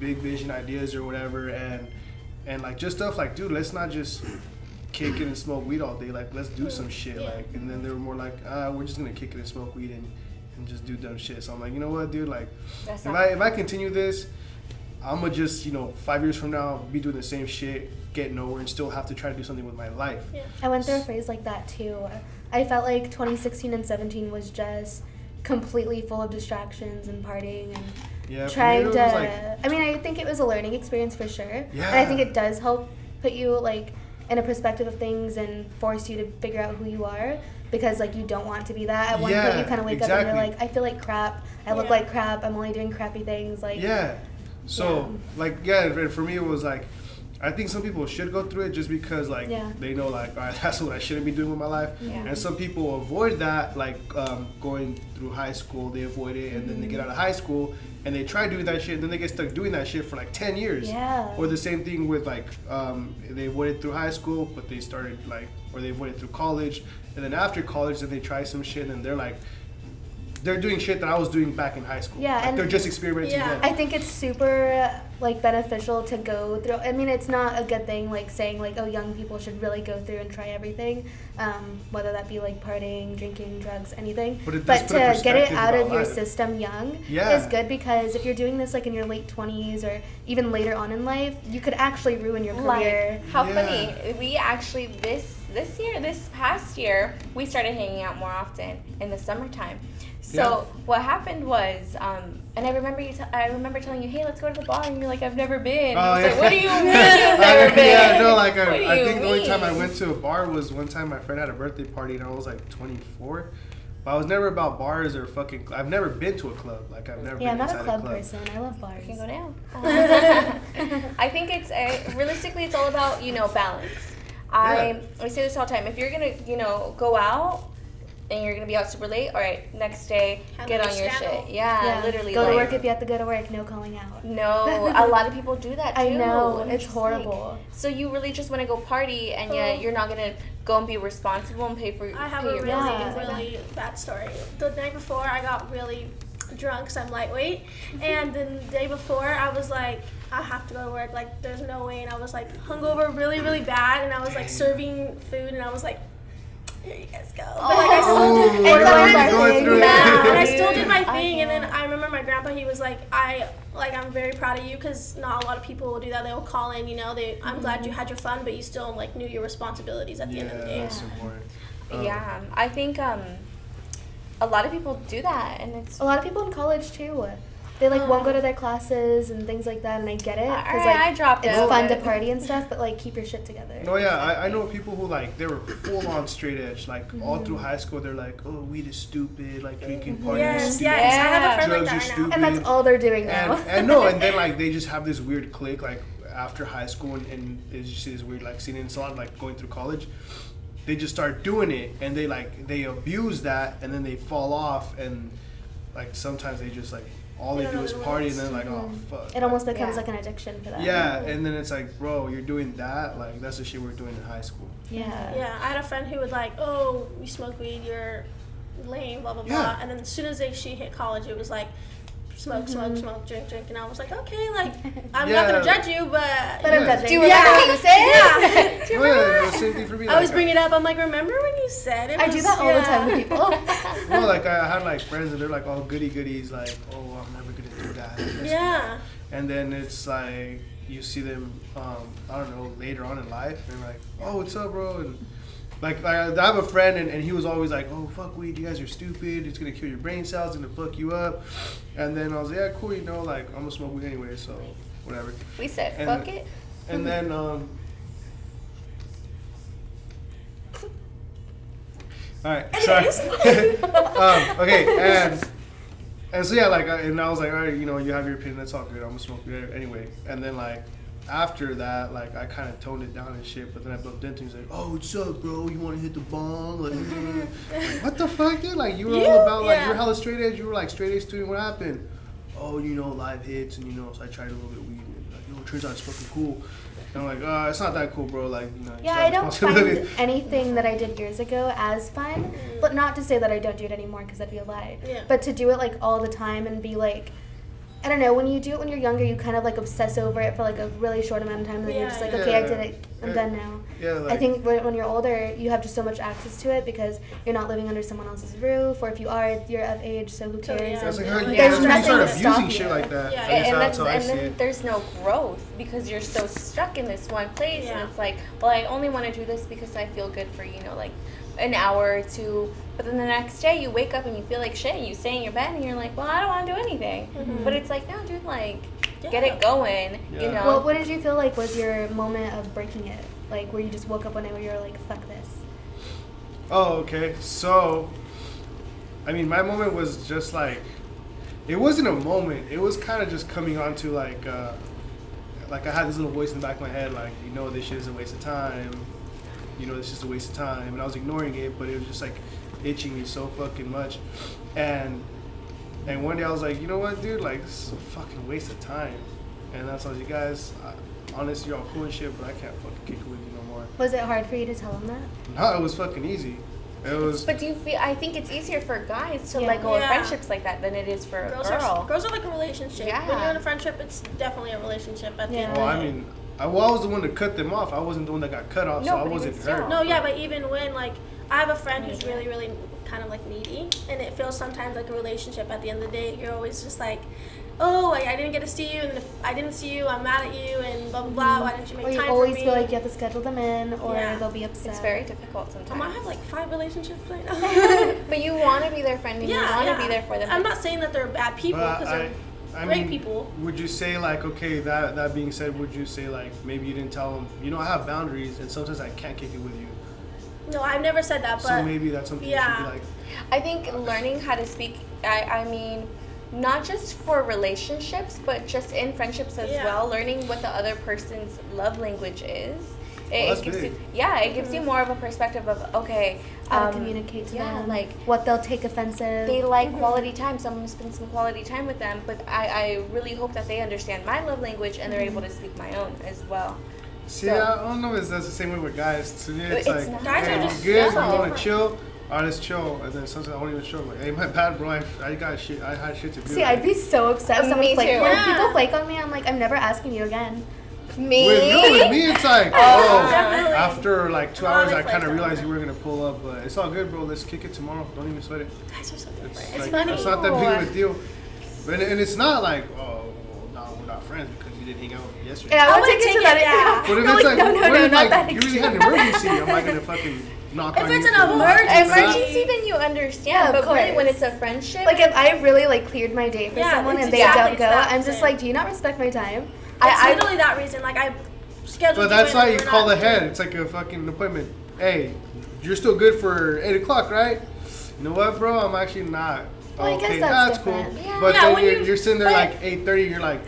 [SPEAKER 2] big vision ideas or whatever, and like, just stuff like, dude, let's not just kick it and smoke weed all day. Like, let's do some shit.
[SPEAKER 4] Yeah.
[SPEAKER 2] Like, and then they were more like, we're just gonna kick it and smoke weed and just do dumb shit. So I'm like, you know what, dude? Like,
[SPEAKER 1] That's
[SPEAKER 2] if I continue this, I'm gonna just 5 years from now be doing the same shit, get nowhere, and still have to try to do something with my life.
[SPEAKER 4] Yeah.
[SPEAKER 3] I went through a phase like that too. I felt like 2016 and 17 was just completely full of distractions and partying and
[SPEAKER 2] Yeah, for me,
[SPEAKER 3] trying
[SPEAKER 2] it was
[SPEAKER 3] to.
[SPEAKER 2] like,
[SPEAKER 3] I mean, I think it was a learning experience for sure.
[SPEAKER 2] Yeah.
[SPEAKER 3] And I think it does help put you in a perspective of things and force you to figure out who you are, because you don't want to be that. At one point
[SPEAKER 2] Yeah,
[SPEAKER 3] you kind of wake up and you're
[SPEAKER 2] exactly.
[SPEAKER 3] like, I feel like crap. I look
[SPEAKER 4] Yeah.
[SPEAKER 3] like crap. I'm only doing crappy things.
[SPEAKER 2] yeah. So and for me it was like, I think some people should go through it just because they know all right, that's what I shouldn't be doing with my life.
[SPEAKER 1] Yeah.
[SPEAKER 2] And some people avoid that, going through high school, they avoid it, and then they get out of high school and they try doing that shit, and then they get stuck doing that shit for 10 years.
[SPEAKER 3] Yeah.
[SPEAKER 2] Or the same thing with they avoided through high school, but they started or they avoided through college, and then after college then they try some shit and then they're they're doing shit that I was doing back in high school.
[SPEAKER 3] Yeah,
[SPEAKER 2] like
[SPEAKER 3] and
[SPEAKER 2] they're just experimenting.
[SPEAKER 4] Yeah.
[SPEAKER 2] Then.
[SPEAKER 3] I think it's super like beneficial to go through. I mean, it's not a good thing like saying like, oh, young people should really go through and try everything, whether that be like partying, drinking, drugs, anything.
[SPEAKER 2] But
[SPEAKER 3] to get it out of your
[SPEAKER 2] life.
[SPEAKER 3] system young
[SPEAKER 2] Yeah.
[SPEAKER 3] is good, because if you're doing this like in your late 20s or even later on in life, you could actually ruin your career.
[SPEAKER 1] Like, how
[SPEAKER 2] Yeah.
[SPEAKER 1] funny. We actually, this past year, we started hanging out more often in the summertime. So what happened was, and I remember telling you, hey, let's go to the bar, and you're like, I've never been. I was like, what do you mean you've never been?
[SPEAKER 2] Yeah, no, like
[SPEAKER 1] What do
[SPEAKER 2] I
[SPEAKER 1] you
[SPEAKER 2] think the only time I
[SPEAKER 1] mean?
[SPEAKER 2] went to a bar was one time my friend had a birthday party and I was like 24. But I was never about bars or fucking. I've never been to a club. Like I've never.
[SPEAKER 3] Yeah, I'm
[SPEAKER 2] been
[SPEAKER 3] not a
[SPEAKER 2] inside
[SPEAKER 3] club person. I love bars.
[SPEAKER 1] We can go now. I think it's realistically, it's all about balance. I say this all the time. If you're gonna go out and you're gonna be out super late, all right, next day
[SPEAKER 4] Have
[SPEAKER 1] get
[SPEAKER 4] a
[SPEAKER 1] on your
[SPEAKER 4] scandal.
[SPEAKER 1] shit. Yeah, literally.
[SPEAKER 3] Go to
[SPEAKER 1] like,
[SPEAKER 3] work if you have to go to work. No calling out.
[SPEAKER 1] No, a lot of people do that too.
[SPEAKER 3] I know,
[SPEAKER 1] and
[SPEAKER 3] it's
[SPEAKER 1] just
[SPEAKER 3] horrible.
[SPEAKER 1] like, so you really just want to go party, and yet you're not gonna go and be responsible and pay
[SPEAKER 4] I have
[SPEAKER 1] pay
[SPEAKER 4] a
[SPEAKER 1] your
[SPEAKER 3] Yeah.
[SPEAKER 4] really bad story. The night before, I got really drunk, so I'm lightweight. And then the day before, I was like, I have to go to work. Like, there's no way. And I was like hungover really, really bad. And I was like serving food, and I was like, here you guys go. But like, I still did and I still did my thing. And then I remember my grandpa, he was like, I'm very proud of you, because not a lot of people will do that. They will call in, I'm glad you had your fun, but you still like knew your responsibilities at the end of the day.
[SPEAKER 2] That's important.
[SPEAKER 1] Yeah, I think a lot of people do that, and it's
[SPEAKER 3] A lot of people in college too. They like won't go to their classes and things like that, and I get it, because like
[SPEAKER 1] I dropped
[SPEAKER 3] it's
[SPEAKER 1] out,
[SPEAKER 3] fun to
[SPEAKER 1] but-
[SPEAKER 3] party and stuff, but like keep your shit together.
[SPEAKER 2] No, yeah, I know people who like they were full on straight edge. Like all through high school, they're like, oh, weed is stupid. Like drinking, partying is
[SPEAKER 4] Yes,
[SPEAKER 2] stupid.
[SPEAKER 4] yes. I have a friend
[SPEAKER 2] Drugs
[SPEAKER 4] like
[SPEAKER 2] are
[SPEAKER 4] that right now.
[SPEAKER 2] stupid.
[SPEAKER 3] And that's all they're doing now.
[SPEAKER 2] And then like they just have this weird clique like after high school, and it's just this weird like scene. And it's a lot like going through college. They just start doing it, and they abuse that, and then they fall off, and like sometimes they just like all they do is party, and then like, oh fuck.
[SPEAKER 3] It almost becomes
[SPEAKER 1] Yeah.
[SPEAKER 3] like an addiction for them.
[SPEAKER 2] Yeah, and then it's like, bro, you're doing that. Like that's the shit we were doing in high school.
[SPEAKER 3] Yeah.
[SPEAKER 4] Yeah, I had a friend who would like, oh, you smoke weed, you're lame, blah, blah, blah.
[SPEAKER 2] Yeah.
[SPEAKER 4] And then as soon as she hit college, it was like, smoke, drink. And I was like, okay, like, I'm not going to judge you, but
[SPEAKER 3] But I'm judging.
[SPEAKER 1] Do you remember what you said?
[SPEAKER 4] Yeah.
[SPEAKER 2] Oh, yeah, the same thing for me.
[SPEAKER 4] I always
[SPEAKER 2] like,
[SPEAKER 4] bring it up. I'm like, remember when you said it?
[SPEAKER 3] I do that all the time with people.
[SPEAKER 2] No, like I had like friends and they're like all goody goodies, like, oh, I'm never gonna do that. That's
[SPEAKER 4] Yeah.
[SPEAKER 2] And then it's like you see them, I don't know, later on in life, and they're like, oh, what's up, bro? And like I have a friend, and he was always like, oh, fuck weed, you guys are stupid. It's gonna kill your brain cells, it's gonna fuck you up. And then I was like, yeah, cool, like I'm gonna smoke weed anyway, so whatever.
[SPEAKER 1] We said,
[SPEAKER 2] And-
[SPEAKER 1] fuck it.
[SPEAKER 2] And then all right, sorry. Okay, and so yeah, like, and I was like, all right, you have your opinion, that's all good. I'm gonna smoke it anyway. And then like after that, like I kind of toned it down and shit. But then I bumped into him, he's like, oh, what's up, bro? You want to hit the bong? Like, what the fuck, dude? Like you were all about like you're hella straight edge. You were like straight A student. What happened? Oh, live hits, and so I tried a little bit of weed. And like, it turns out it's fucking cool. And I'm like, it's not that cool, bro. Like,
[SPEAKER 3] Yeah, I don't find anything that I did years ago as fun, but not to say that I don't do it anymore, because that'd be a lie.
[SPEAKER 4] Yeah.
[SPEAKER 3] But to do it like all the time and be like, I don't know, when you do it when you're younger, you kind of like obsess over it for like a really short amount of time, and then you're just like, okay, I did it, I'm done now.
[SPEAKER 2] Yeah, like,
[SPEAKER 3] I think when you're older, you have just so much access to it because you're not living under someone else's roof, or if you are, you're of age, so who
[SPEAKER 4] Totally,
[SPEAKER 3] cares?
[SPEAKER 4] yeah.
[SPEAKER 2] It's like,
[SPEAKER 3] And
[SPEAKER 2] how
[SPEAKER 3] there's
[SPEAKER 2] you
[SPEAKER 3] nothing
[SPEAKER 2] start
[SPEAKER 3] to
[SPEAKER 2] abusing
[SPEAKER 3] stop
[SPEAKER 2] shit
[SPEAKER 3] you.
[SPEAKER 2] like that.
[SPEAKER 4] Yeah.
[SPEAKER 2] I guess
[SPEAKER 1] And
[SPEAKER 2] that's how I
[SPEAKER 1] and
[SPEAKER 2] see
[SPEAKER 1] then
[SPEAKER 2] it.
[SPEAKER 1] there's no growth because you're so stuck in this one place,
[SPEAKER 4] Yeah.
[SPEAKER 1] and it's like, well, I only want to do this because I feel good for like an hour or two, but then the next day you wake up and you feel like shit, and you stay in your bed and you're like, well, I don't want to do anything. But it's like, no, dude, like, get it going,
[SPEAKER 2] Yeah.
[SPEAKER 3] Well, what did you feel like was your moment of breaking it? Like, where you just woke up one day where you were like, fuck this?
[SPEAKER 2] Oh, okay. So, I mean, my moment was just like, it wasn't a moment. It was kind of just coming on to like I had this little voice in the back of my head, like, this shit is a waste of time. It's just a waste of time. And I was ignoring it, but it was just like itching me so fucking much. And one day I was like, you know what, dude? Like, this is a fucking waste of time. And that's why I was like, you guys, honestly, you're all cool and shit, but I can't fucking kick it with you no more.
[SPEAKER 3] Was it hard for you to tell him that?
[SPEAKER 2] No, it was fucking easy. It was.
[SPEAKER 1] But do you feel? I think it's easier for guys to
[SPEAKER 3] Yeah.
[SPEAKER 1] let go of
[SPEAKER 4] Yeah.
[SPEAKER 1] friendships like that than it is for a girl.
[SPEAKER 4] Girls are like a relationship.
[SPEAKER 1] Yeah.
[SPEAKER 4] When you're in a friendship, it's definitely a relationship at the end of
[SPEAKER 2] Well,
[SPEAKER 4] the
[SPEAKER 2] I
[SPEAKER 4] day.
[SPEAKER 2] mean, I was the one to cut them off. I wasn't the one that got cut off,
[SPEAKER 1] No,
[SPEAKER 2] so I
[SPEAKER 1] but
[SPEAKER 2] wasn't
[SPEAKER 1] even still.
[SPEAKER 2] hurt.
[SPEAKER 4] No, yeah, but even when, like, I have a friend who's really, really kind of like needy, and it feels sometimes like a relationship. At the end of the day, you're always just like, oh, like, I didn't get to see you, and if I didn't see you, I'm mad at you, and blah, blah, blah. Why didn't you make
[SPEAKER 3] Or you
[SPEAKER 4] time
[SPEAKER 3] always
[SPEAKER 4] for me?
[SPEAKER 3] feel like you have to schedule them in, or
[SPEAKER 4] Yeah.
[SPEAKER 3] they'll be upset.
[SPEAKER 1] It's very difficult sometimes.
[SPEAKER 4] I have like 5 relationships right now.
[SPEAKER 1] But you want to be their friend and you want to be there for them.
[SPEAKER 4] I'm not saying that they're bad people,
[SPEAKER 2] But
[SPEAKER 4] because they're
[SPEAKER 2] I
[SPEAKER 4] great
[SPEAKER 2] mean,
[SPEAKER 4] people.
[SPEAKER 2] Would you say like, okay, that being said, would you say like maybe you didn't tell them, you know, I have boundaries and sometimes I can't kick it with you.
[SPEAKER 4] No, I've never said that, but
[SPEAKER 2] So maybe that's something you should be like.
[SPEAKER 1] I think learning how to speak, I mean, not just for relationships, but just in friendships as
[SPEAKER 4] Yeah.
[SPEAKER 1] well, learning what the other person's love language is.
[SPEAKER 2] That's
[SPEAKER 1] It gives
[SPEAKER 2] big.
[SPEAKER 1] you, yeah, it gives you more of a perspective of, okay,
[SPEAKER 3] How to communicate to
[SPEAKER 1] yeah,
[SPEAKER 3] them,
[SPEAKER 1] like,
[SPEAKER 3] what they'll take offensive.
[SPEAKER 1] they like quality time, so I'm going to spend some quality time with them, but I really hope that they understand my love language and they're able to speak my own as well.
[SPEAKER 2] See,
[SPEAKER 1] So-
[SPEAKER 2] I don't know if that's the same way with guys. To me, it's,
[SPEAKER 1] It's
[SPEAKER 2] like,
[SPEAKER 1] not.
[SPEAKER 4] Guys
[SPEAKER 2] hey,
[SPEAKER 4] are
[SPEAKER 2] you
[SPEAKER 4] just
[SPEAKER 2] good?
[SPEAKER 4] so
[SPEAKER 2] You want
[SPEAKER 4] different.
[SPEAKER 2] to chill? All right, let's chill. And then sometimes I won't even show. Like, hey, my bad, bro. I got shit. I had shit to do.
[SPEAKER 3] See, I'd be so upset if someone
[SPEAKER 1] Me
[SPEAKER 3] flaked.
[SPEAKER 1] too.
[SPEAKER 3] When
[SPEAKER 4] Yeah.
[SPEAKER 3] people flake on me, I'm like, I'm never asking you again.
[SPEAKER 1] Me?
[SPEAKER 2] With me, it's like,
[SPEAKER 4] Definitely.
[SPEAKER 2] after like 2
[SPEAKER 4] Oh,
[SPEAKER 2] hours,
[SPEAKER 4] they
[SPEAKER 2] I kind
[SPEAKER 4] flaked
[SPEAKER 2] of
[SPEAKER 4] on
[SPEAKER 2] realized
[SPEAKER 4] me.
[SPEAKER 2] you were gonna pull up, but it's all good, bro. Let's kick it tomorrow. Don't even sweat it.
[SPEAKER 4] Guys are so different.
[SPEAKER 2] It's,
[SPEAKER 4] It's
[SPEAKER 2] like,
[SPEAKER 4] funny.
[SPEAKER 2] It's not that big of a deal. And it's not like, oh, well, no, we're not friends because you didn't hang out yesterday.
[SPEAKER 3] And I
[SPEAKER 4] I
[SPEAKER 3] would
[SPEAKER 4] would
[SPEAKER 3] take it
[SPEAKER 4] take
[SPEAKER 3] to
[SPEAKER 4] it,
[SPEAKER 3] that.
[SPEAKER 4] yeah.
[SPEAKER 2] But if
[SPEAKER 3] You're
[SPEAKER 2] it's like,
[SPEAKER 3] no, no,
[SPEAKER 2] what
[SPEAKER 3] no,
[SPEAKER 2] if
[SPEAKER 3] not
[SPEAKER 2] like
[SPEAKER 3] that
[SPEAKER 2] you really had an emergency? Am I gonna fucking knock
[SPEAKER 4] If
[SPEAKER 2] on
[SPEAKER 4] it's
[SPEAKER 2] you?
[SPEAKER 4] an
[SPEAKER 2] for-
[SPEAKER 1] Emergency, then you understand.
[SPEAKER 3] Yeah, of
[SPEAKER 1] but really, when
[SPEAKER 3] course.
[SPEAKER 1] it's a friendship,
[SPEAKER 3] Like if I really like cleared my day for
[SPEAKER 4] Yeah,
[SPEAKER 3] someone
[SPEAKER 4] it's
[SPEAKER 3] and they
[SPEAKER 4] exactly
[SPEAKER 3] don't go,
[SPEAKER 4] that
[SPEAKER 3] I'm just
[SPEAKER 4] same.
[SPEAKER 3] like, do you not respect my time?
[SPEAKER 4] It's
[SPEAKER 1] I-
[SPEAKER 4] literally that reason. Like, I scheduled
[SPEAKER 2] But that's
[SPEAKER 4] you
[SPEAKER 2] why
[SPEAKER 4] in
[SPEAKER 2] you
[SPEAKER 4] and
[SPEAKER 2] call
[SPEAKER 4] we're not-
[SPEAKER 2] ahead. It's like a fucking appointment. Hey, you're still good for 8 o'clock, right? You know what, bro? I'm actually not.
[SPEAKER 3] Well, I guess
[SPEAKER 2] okay,
[SPEAKER 3] that's
[SPEAKER 2] cool.
[SPEAKER 3] different.
[SPEAKER 1] Yeah.
[SPEAKER 2] But
[SPEAKER 4] Yeah,
[SPEAKER 2] then
[SPEAKER 4] when
[SPEAKER 2] you're sitting there
[SPEAKER 4] but-
[SPEAKER 2] like 8:30. You're like,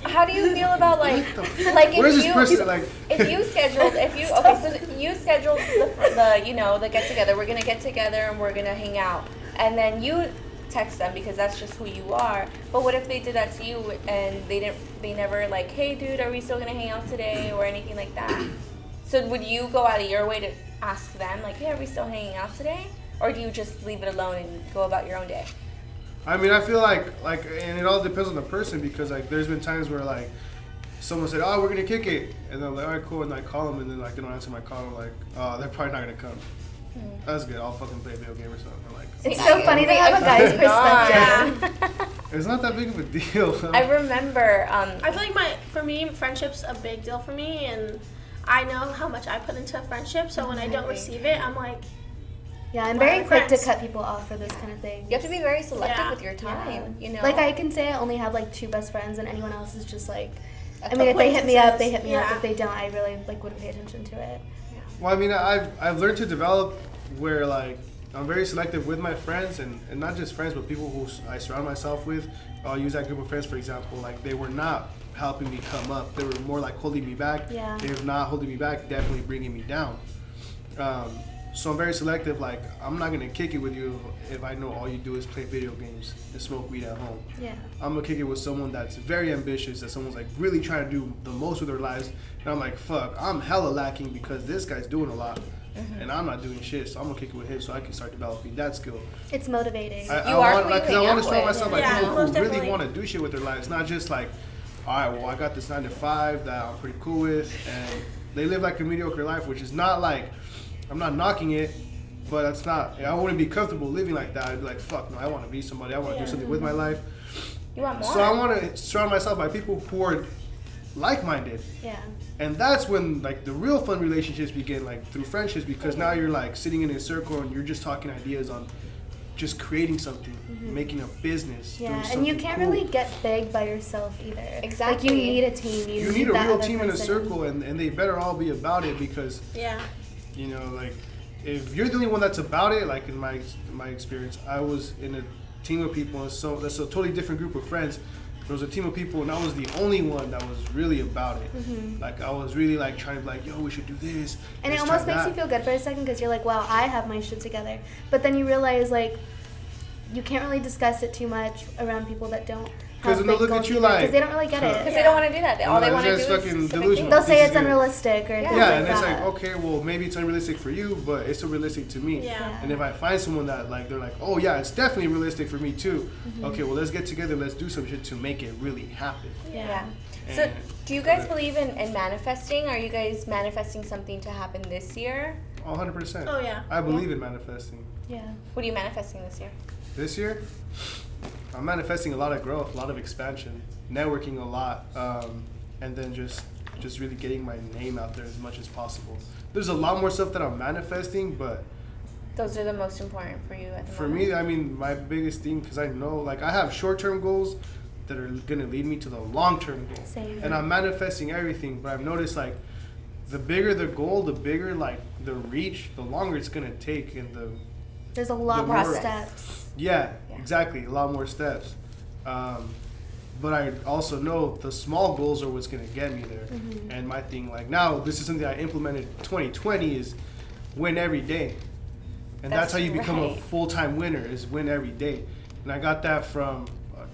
[SPEAKER 1] how do you feel about like
[SPEAKER 2] where is
[SPEAKER 1] if
[SPEAKER 2] this
[SPEAKER 1] you
[SPEAKER 2] person? Like,
[SPEAKER 1] if you scheduled so you scheduled the get together, we're gonna get together and we're gonna hang out, and then you text them because that's just who you are. But what if they did that to you and they never like, hey dude, are we still gonna hang out today or anything like that? So would you go out of your way to ask them like, hey, are we still hanging out today, or do you just leave it alone and go about your own day?
[SPEAKER 2] I mean, I feel like, and it all depends on the person because like there's been times where like someone said, oh, we're gonna kick it, and then I'm like, all right, cool, and I call them, and then like they don't answer my call. I'm like, oh, they're probably not gonna come. That's good. I'll fucking play a video game or something. I'm like,
[SPEAKER 3] It's so funny to have a guy's
[SPEAKER 1] Yeah.
[SPEAKER 3] perspective.
[SPEAKER 2] it's not that big of a deal.
[SPEAKER 1] I remember.
[SPEAKER 4] I feel like for me, friendship's a big deal for me, and I know how much I put into a friendship. So when I don't receive it, I'm like,
[SPEAKER 3] Yeah, I'm
[SPEAKER 4] Why
[SPEAKER 3] very
[SPEAKER 4] are
[SPEAKER 3] quick to
[SPEAKER 4] friends?
[SPEAKER 3] cut people off for this kind of thing.
[SPEAKER 1] You have to be very selective
[SPEAKER 4] Yeah.
[SPEAKER 1] with your time. You know,
[SPEAKER 3] Like I can say I only have like 2 best friends, and anyone else is just like.
[SPEAKER 1] A
[SPEAKER 3] I mean, if they hit me up,
[SPEAKER 4] acquaintances.
[SPEAKER 3] they hit me up.
[SPEAKER 4] Yeah.
[SPEAKER 3] If they don't, I really like wouldn't pay attention to it.
[SPEAKER 2] Well, I mean, I've learned to develop where like I'm very selective with my friends and not just friends, but people who I surround myself with. I'll use that group of friends for example. Like they were not helping me come up. They were more like holding me back.
[SPEAKER 3] Yeah.
[SPEAKER 2] If not holding me back, definitely bringing me down. So I'm very selective. Like I'm not gonna kick it with you if I know all you do is play video games and smoke weed at home.
[SPEAKER 3] Yeah.
[SPEAKER 2] I'm gonna kick it with someone that's very ambitious, that someone's like really trying to do the most with their lives, and I'm like, fuck, I'm hella lacking because this guy's doing a lot, and I'm not doing shit. So I'm gonna kick it with him so I can start developing that skill.
[SPEAKER 3] It's motivating.
[SPEAKER 1] You are who you
[SPEAKER 2] Because I
[SPEAKER 1] hang
[SPEAKER 2] want
[SPEAKER 1] out
[SPEAKER 2] to surround
[SPEAKER 1] with.
[SPEAKER 2] myself by
[SPEAKER 4] Yeah,
[SPEAKER 2] people
[SPEAKER 4] most
[SPEAKER 2] who really
[SPEAKER 4] definitely.
[SPEAKER 2] want to do shit with their lives, not just like, all right, well, I got this 9 to 5 that I'm pretty cool with, and they live like a mediocre life, which is not like, I'm not knocking it. But that's not. I wouldn't be comfortable living like that. I'd be like, fuck no. I want to be somebody. I want to do something with my life.
[SPEAKER 1] you want more.
[SPEAKER 2] So I want to surround myself by people who are like-minded,
[SPEAKER 3] Yeah.
[SPEAKER 2] and that's when like the real fun relationships begin, like through friendships, because now you're like sitting in a circle and you're just talking ideas on just creating something, making a business.
[SPEAKER 3] Yeah,
[SPEAKER 2] doing
[SPEAKER 3] and
[SPEAKER 2] something
[SPEAKER 3] you can't
[SPEAKER 2] cool.
[SPEAKER 3] really get big by yourself either.
[SPEAKER 1] Exactly.
[SPEAKER 3] Like you need a team.
[SPEAKER 2] You need a
[SPEAKER 3] that
[SPEAKER 2] real
[SPEAKER 3] other
[SPEAKER 2] team in a
[SPEAKER 3] person.
[SPEAKER 2] circle, and they better all be about it because
[SPEAKER 4] yeah.
[SPEAKER 2] you know, like if you're the only one that's about it, like in my experience, I was in a team of people, and so that's a totally different group of friends. There was a team of people, and I was the only one that was really about it. Like I was really like trying to be like, yo, we should do this.
[SPEAKER 3] And it
[SPEAKER 2] let's
[SPEAKER 3] almost
[SPEAKER 2] try
[SPEAKER 3] makes
[SPEAKER 2] that.
[SPEAKER 3] you feel good for a second because you're like, wow, I have my shit together. But then you realize like you can't really discuss it too much around people that don't
[SPEAKER 2] Because when they look at you like...
[SPEAKER 3] Because they don't really get it.
[SPEAKER 1] Because they don't want to do that. All they want to do is
[SPEAKER 2] fucking
[SPEAKER 1] specific
[SPEAKER 2] delusional.
[SPEAKER 1] things.
[SPEAKER 3] They'll say
[SPEAKER 2] This
[SPEAKER 3] it's
[SPEAKER 2] is good.
[SPEAKER 3] unrealistic or things
[SPEAKER 2] Yeah,
[SPEAKER 3] like
[SPEAKER 2] and it's
[SPEAKER 3] that.
[SPEAKER 2] like, okay, well, maybe it's unrealistic for you, but it's so realistic to me.
[SPEAKER 4] Yeah.
[SPEAKER 2] And if I find someone that, like, they're like, oh, yeah, it's definitely realistic for me, too. Okay, well, let's get together. Let's do some shit to make it really happen.
[SPEAKER 1] Yeah. So, do you guys believe in manifesting? Are you guys manifesting something to happen this year?
[SPEAKER 2] 100%.
[SPEAKER 4] Oh, yeah.
[SPEAKER 2] I believe in manifesting.
[SPEAKER 3] Yeah.
[SPEAKER 1] What are you manifesting this year?
[SPEAKER 2] This year, I'm manifesting a lot of growth, a lot of expansion, networking a lot, and then just really getting my name out there as much as possible. There's a lot more stuff that I'm manifesting, but
[SPEAKER 1] Those are the most important for you at the
[SPEAKER 2] for
[SPEAKER 1] moment?
[SPEAKER 2] me, I mean, my biggest thing, because I know, like, I have short-term goals that are going to lead me to the long-term goal.
[SPEAKER 3] Same.
[SPEAKER 2] And I'm manifesting everything, but I've noticed, like, the bigger the goal, the bigger, like, the reach, the longer it's going to take, and
[SPEAKER 3] There's a lot
[SPEAKER 2] The
[SPEAKER 3] more
[SPEAKER 2] more-
[SPEAKER 3] steps.
[SPEAKER 2] yeah,
[SPEAKER 1] Yeah.
[SPEAKER 2] exactly, a lot more steps. But I also know the small goals are what's going to get me there. And my thing, like, now, this is something I implemented 2020 is win every day. And that's how you become a
[SPEAKER 1] right.
[SPEAKER 2] full-time winner, is win every day. And I got that from,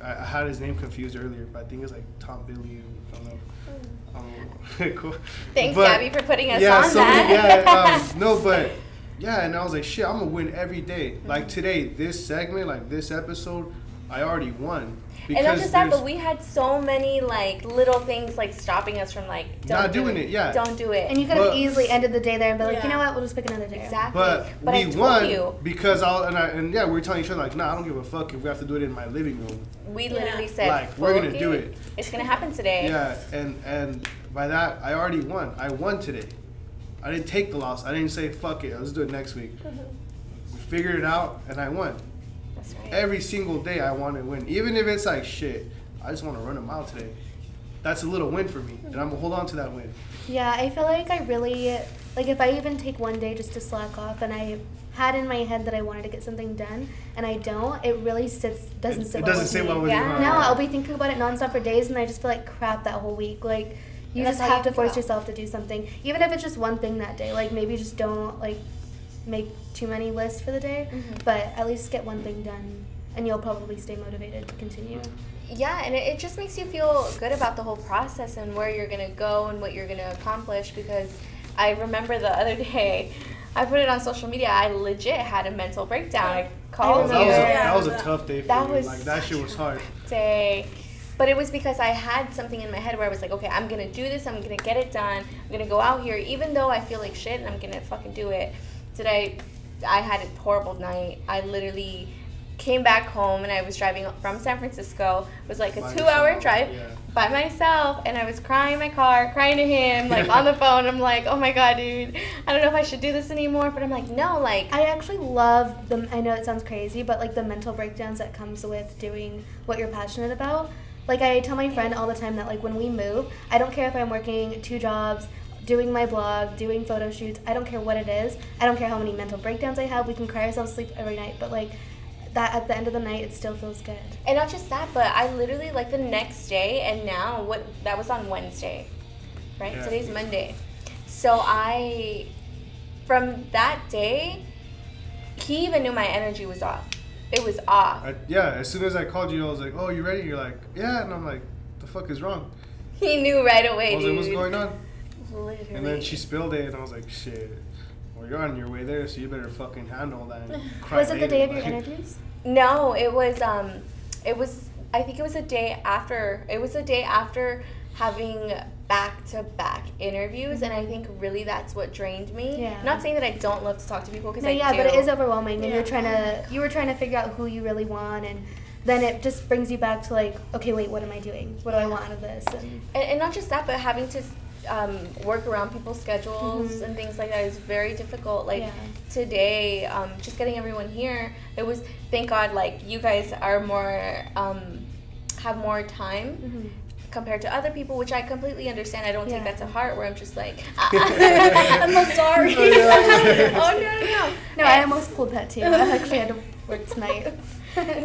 [SPEAKER 2] I had his name confused earlier, but I think it's like Tom Billy, I don't know. Cool.
[SPEAKER 1] Thanks,
[SPEAKER 2] But-
[SPEAKER 1] Gabby, for putting us
[SPEAKER 2] yeah,
[SPEAKER 1] on that.
[SPEAKER 2] yeah, no, but yeah, and I was like, shit, I'm gonna win every day. Like today, this segment, like this episode, I already won.
[SPEAKER 1] And not just that,
[SPEAKER 2] there's-
[SPEAKER 1] but we had so many like little things like stopping us from like
[SPEAKER 2] Not doing it, yeah.
[SPEAKER 1] Don't do it.
[SPEAKER 3] And you could have
[SPEAKER 2] But-
[SPEAKER 3] easily ended the day there and be like,
[SPEAKER 4] Yeah.
[SPEAKER 3] you know what, we'll just pick another day.
[SPEAKER 1] Exactly.
[SPEAKER 2] But
[SPEAKER 1] I
[SPEAKER 2] we
[SPEAKER 1] told
[SPEAKER 2] won
[SPEAKER 1] you,
[SPEAKER 2] because and yeah, we were telling each other like, nah, I don't give a fuck if we have to do it in my living room.
[SPEAKER 1] we literally
[SPEAKER 4] Yeah.
[SPEAKER 1] said,
[SPEAKER 2] Like, we're gonna
[SPEAKER 1] "Fuck
[SPEAKER 2] do
[SPEAKER 1] it.
[SPEAKER 2] it."
[SPEAKER 1] It's gonna happen today.
[SPEAKER 2] Yeah, and by that, I already won. I won today. I didn't take the loss. I didn't say fuck it. Let's do it next week. We figured it out, and I won.
[SPEAKER 1] That's right.
[SPEAKER 2] Every single day, I want to win, even if it's like shit. I just want to run a mile today. That's a little win for me, and I'm gonna hold on to that win.
[SPEAKER 3] Yeah, I feel like I really, like if I even take one day just to slack off and I had in my head that I wanted to get something done and I don't, it really doesn't sit
[SPEAKER 2] It
[SPEAKER 3] well
[SPEAKER 2] doesn't
[SPEAKER 3] with
[SPEAKER 2] sit
[SPEAKER 3] me.
[SPEAKER 2] well with
[SPEAKER 1] Yeah.
[SPEAKER 2] you. huh?
[SPEAKER 3] No, I'll be thinking about it nonstop for days and I just feel like crap that whole week. Like, you
[SPEAKER 1] And that's
[SPEAKER 3] just
[SPEAKER 1] how
[SPEAKER 3] have
[SPEAKER 1] you
[SPEAKER 3] to force
[SPEAKER 1] feel.
[SPEAKER 3] yourself to do something. Even if it's just one thing that day. Like, maybe just don't, like, make too many lists for the day. But at least get one thing done and you'll probably stay motivated to continue.
[SPEAKER 1] Yeah, and it just makes you feel good about the whole process and where you're gonna go and what you're gonna accomplish. Because I remember the other day, I put it on social media. I legit had a mental breakdown. I called
[SPEAKER 2] That
[SPEAKER 1] you.
[SPEAKER 2] was, a,
[SPEAKER 4] Yeah.
[SPEAKER 2] that was a tough day for
[SPEAKER 1] That
[SPEAKER 2] me.
[SPEAKER 1] was
[SPEAKER 2] Like that shit was hard.
[SPEAKER 1] day. But it was because I had something in my head where I was like, okay, I'm gonna do this, I'm gonna get it done, I'm gonna go out here, even though I feel like shit, and I'm gonna fucking do it. I had a horrible night. I literally came back home and I was driving from San Francisco. It was like a
[SPEAKER 2] By
[SPEAKER 1] 2-hour
[SPEAKER 2] yourself,
[SPEAKER 1] drive
[SPEAKER 2] yeah.
[SPEAKER 1] by myself, and I was crying in my car, crying to him, like on the phone. I'm like, oh my god, dude, I don't know if I should do this anymore, but I'm like, no, like,
[SPEAKER 3] I actually love them. I know it sounds crazy, but like the mental breakdowns that comes with doing what you're passionate about. Like I tell my friend all the time that like when we move, I don't care if I'm working 2 jobs, doing my blog, doing photo shoots. I don't care what it is. I don't care how many mental breakdowns I have. We can cry ourselves to sleep every night, but like that at the end of the night, it still feels good.
[SPEAKER 1] and not just that, but I literally like the next day, and now that was on Wednesday, right?
[SPEAKER 2] Yeah.
[SPEAKER 1] Today's Monday. So from that day, he even knew my energy was off. It was off.
[SPEAKER 2] Yeah, as soon as I called you, I was like, oh, you ready? You're like, yeah. And I'm like, the fuck is wrong?
[SPEAKER 1] He knew right
[SPEAKER 2] I
[SPEAKER 1] away,
[SPEAKER 2] was
[SPEAKER 1] dude.
[SPEAKER 2] like, what's going on?
[SPEAKER 1] Literally.
[SPEAKER 2] And then she spilled it, and I was like, shit. Well, you're on your way there, so you better fucking handle that. And cry
[SPEAKER 3] Was it the
[SPEAKER 2] later.
[SPEAKER 3] day of your
[SPEAKER 2] Like,
[SPEAKER 3] interviews?
[SPEAKER 1] No, it was. I think it was a day after. It was a day after having back-to-back interviews, and I think really that's what drained me.
[SPEAKER 3] Yeah.
[SPEAKER 1] Not saying that I don't love to talk to people, because
[SPEAKER 3] No,
[SPEAKER 1] I
[SPEAKER 3] yeah,
[SPEAKER 1] do.
[SPEAKER 3] but it is overwhelming, and
[SPEAKER 4] Yeah.
[SPEAKER 3] you were trying to figure out who you really want, and then it just brings you back to like, okay, wait, what am I doing? What do I want out of this?
[SPEAKER 1] And not just that, but having to work around people's schedules and things like that is very difficult. Like
[SPEAKER 3] Yeah.
[SPEAKER 1] today, just getting everyone here, it was, thank God, like you guys are more, have more time compared to other people, which I completely understand. I don't take
[SPEAKER 3] Yeah.
[SPEAKER 1] that to heart, where I'm just like,
[SPEAKER 4] I'm so sorry.
[SPEAKER 1] oh no.
[SPEAKER 3] No, I almost pulled that too. I actually had to work tonight.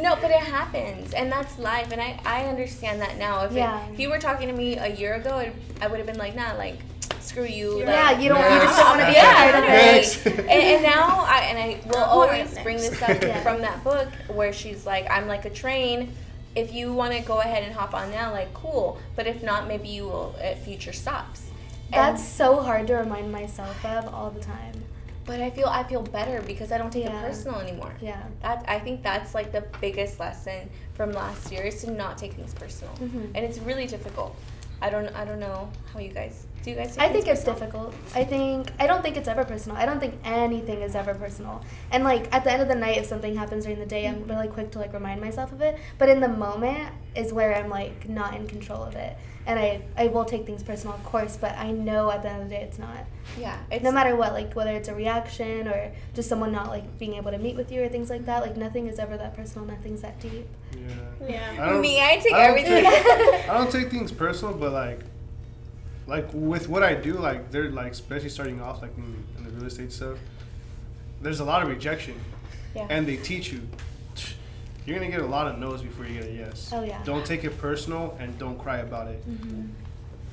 [SPEAKER 1] No, but it happens, and that's life, and I understand that now. If you were talking to me a year ago, I would have been like, nah, like, screw you. Like,
[SPEAKER 3] Yeah, you
[SPEAKER 2] Next.
[SPEAKER 3] just don't want to be
[SPEAKER 1] yeah,
[SPEAKER 3] part of
[SPEAKER 2] Next.
[SPEAKER 1] literally. and now I will always
[SPEAKER 4] Next.
[SPEAKER 1] bring this up from that book where she's like, I'm like a train, if you want to go ahead and hop on now, like, cool. But if not, maybe you will at future stops.
[SPEAKER 3] That's so hard to remind myself of all the time.
[SPEAKER 1] But I feel better because I don't take it personal anymore.
[SPEAKER 3] Yeah.
[SPEAKER 1] I think that's like the biggest lesson from last year is to not take things personal. And it's really difficult. I don't know how you guys do. You guys?
[SPEAKER 3] I think it's difficult. I don't think it's ever personal. I don't think anything is ever personal. And like at the end of the night, if something happens during the day, I'm really quick to like remind myself of it. But in the moment is where I'm like not in control of it. And I will take things personal, of course, but I know at the end of the day it's not.
[SPEAKER 1] Yeah.
[SPEAKER 3] No matter what, like whether it's a reaction or just someone not like being able to meet with you or things like that, like nothing is ever that personal, nothing's that deep.
[SPEAKER 4] Yeah.
[SPEAKER 1] I take everything.
[SPEAKER 2] I don't take things personal, but like with what I do, like they're like especially starting off like in the real estate stuff, there's a lot of rejection.
[SPEAKER 1] Yeah.
[SPEAKER 2] And they teach you. You're going to get a lot of no's before you get a yes.
[SPEAKER 3] Oh, yeah.
[SPEAKER 2] Don't take it personal and don't cry about it.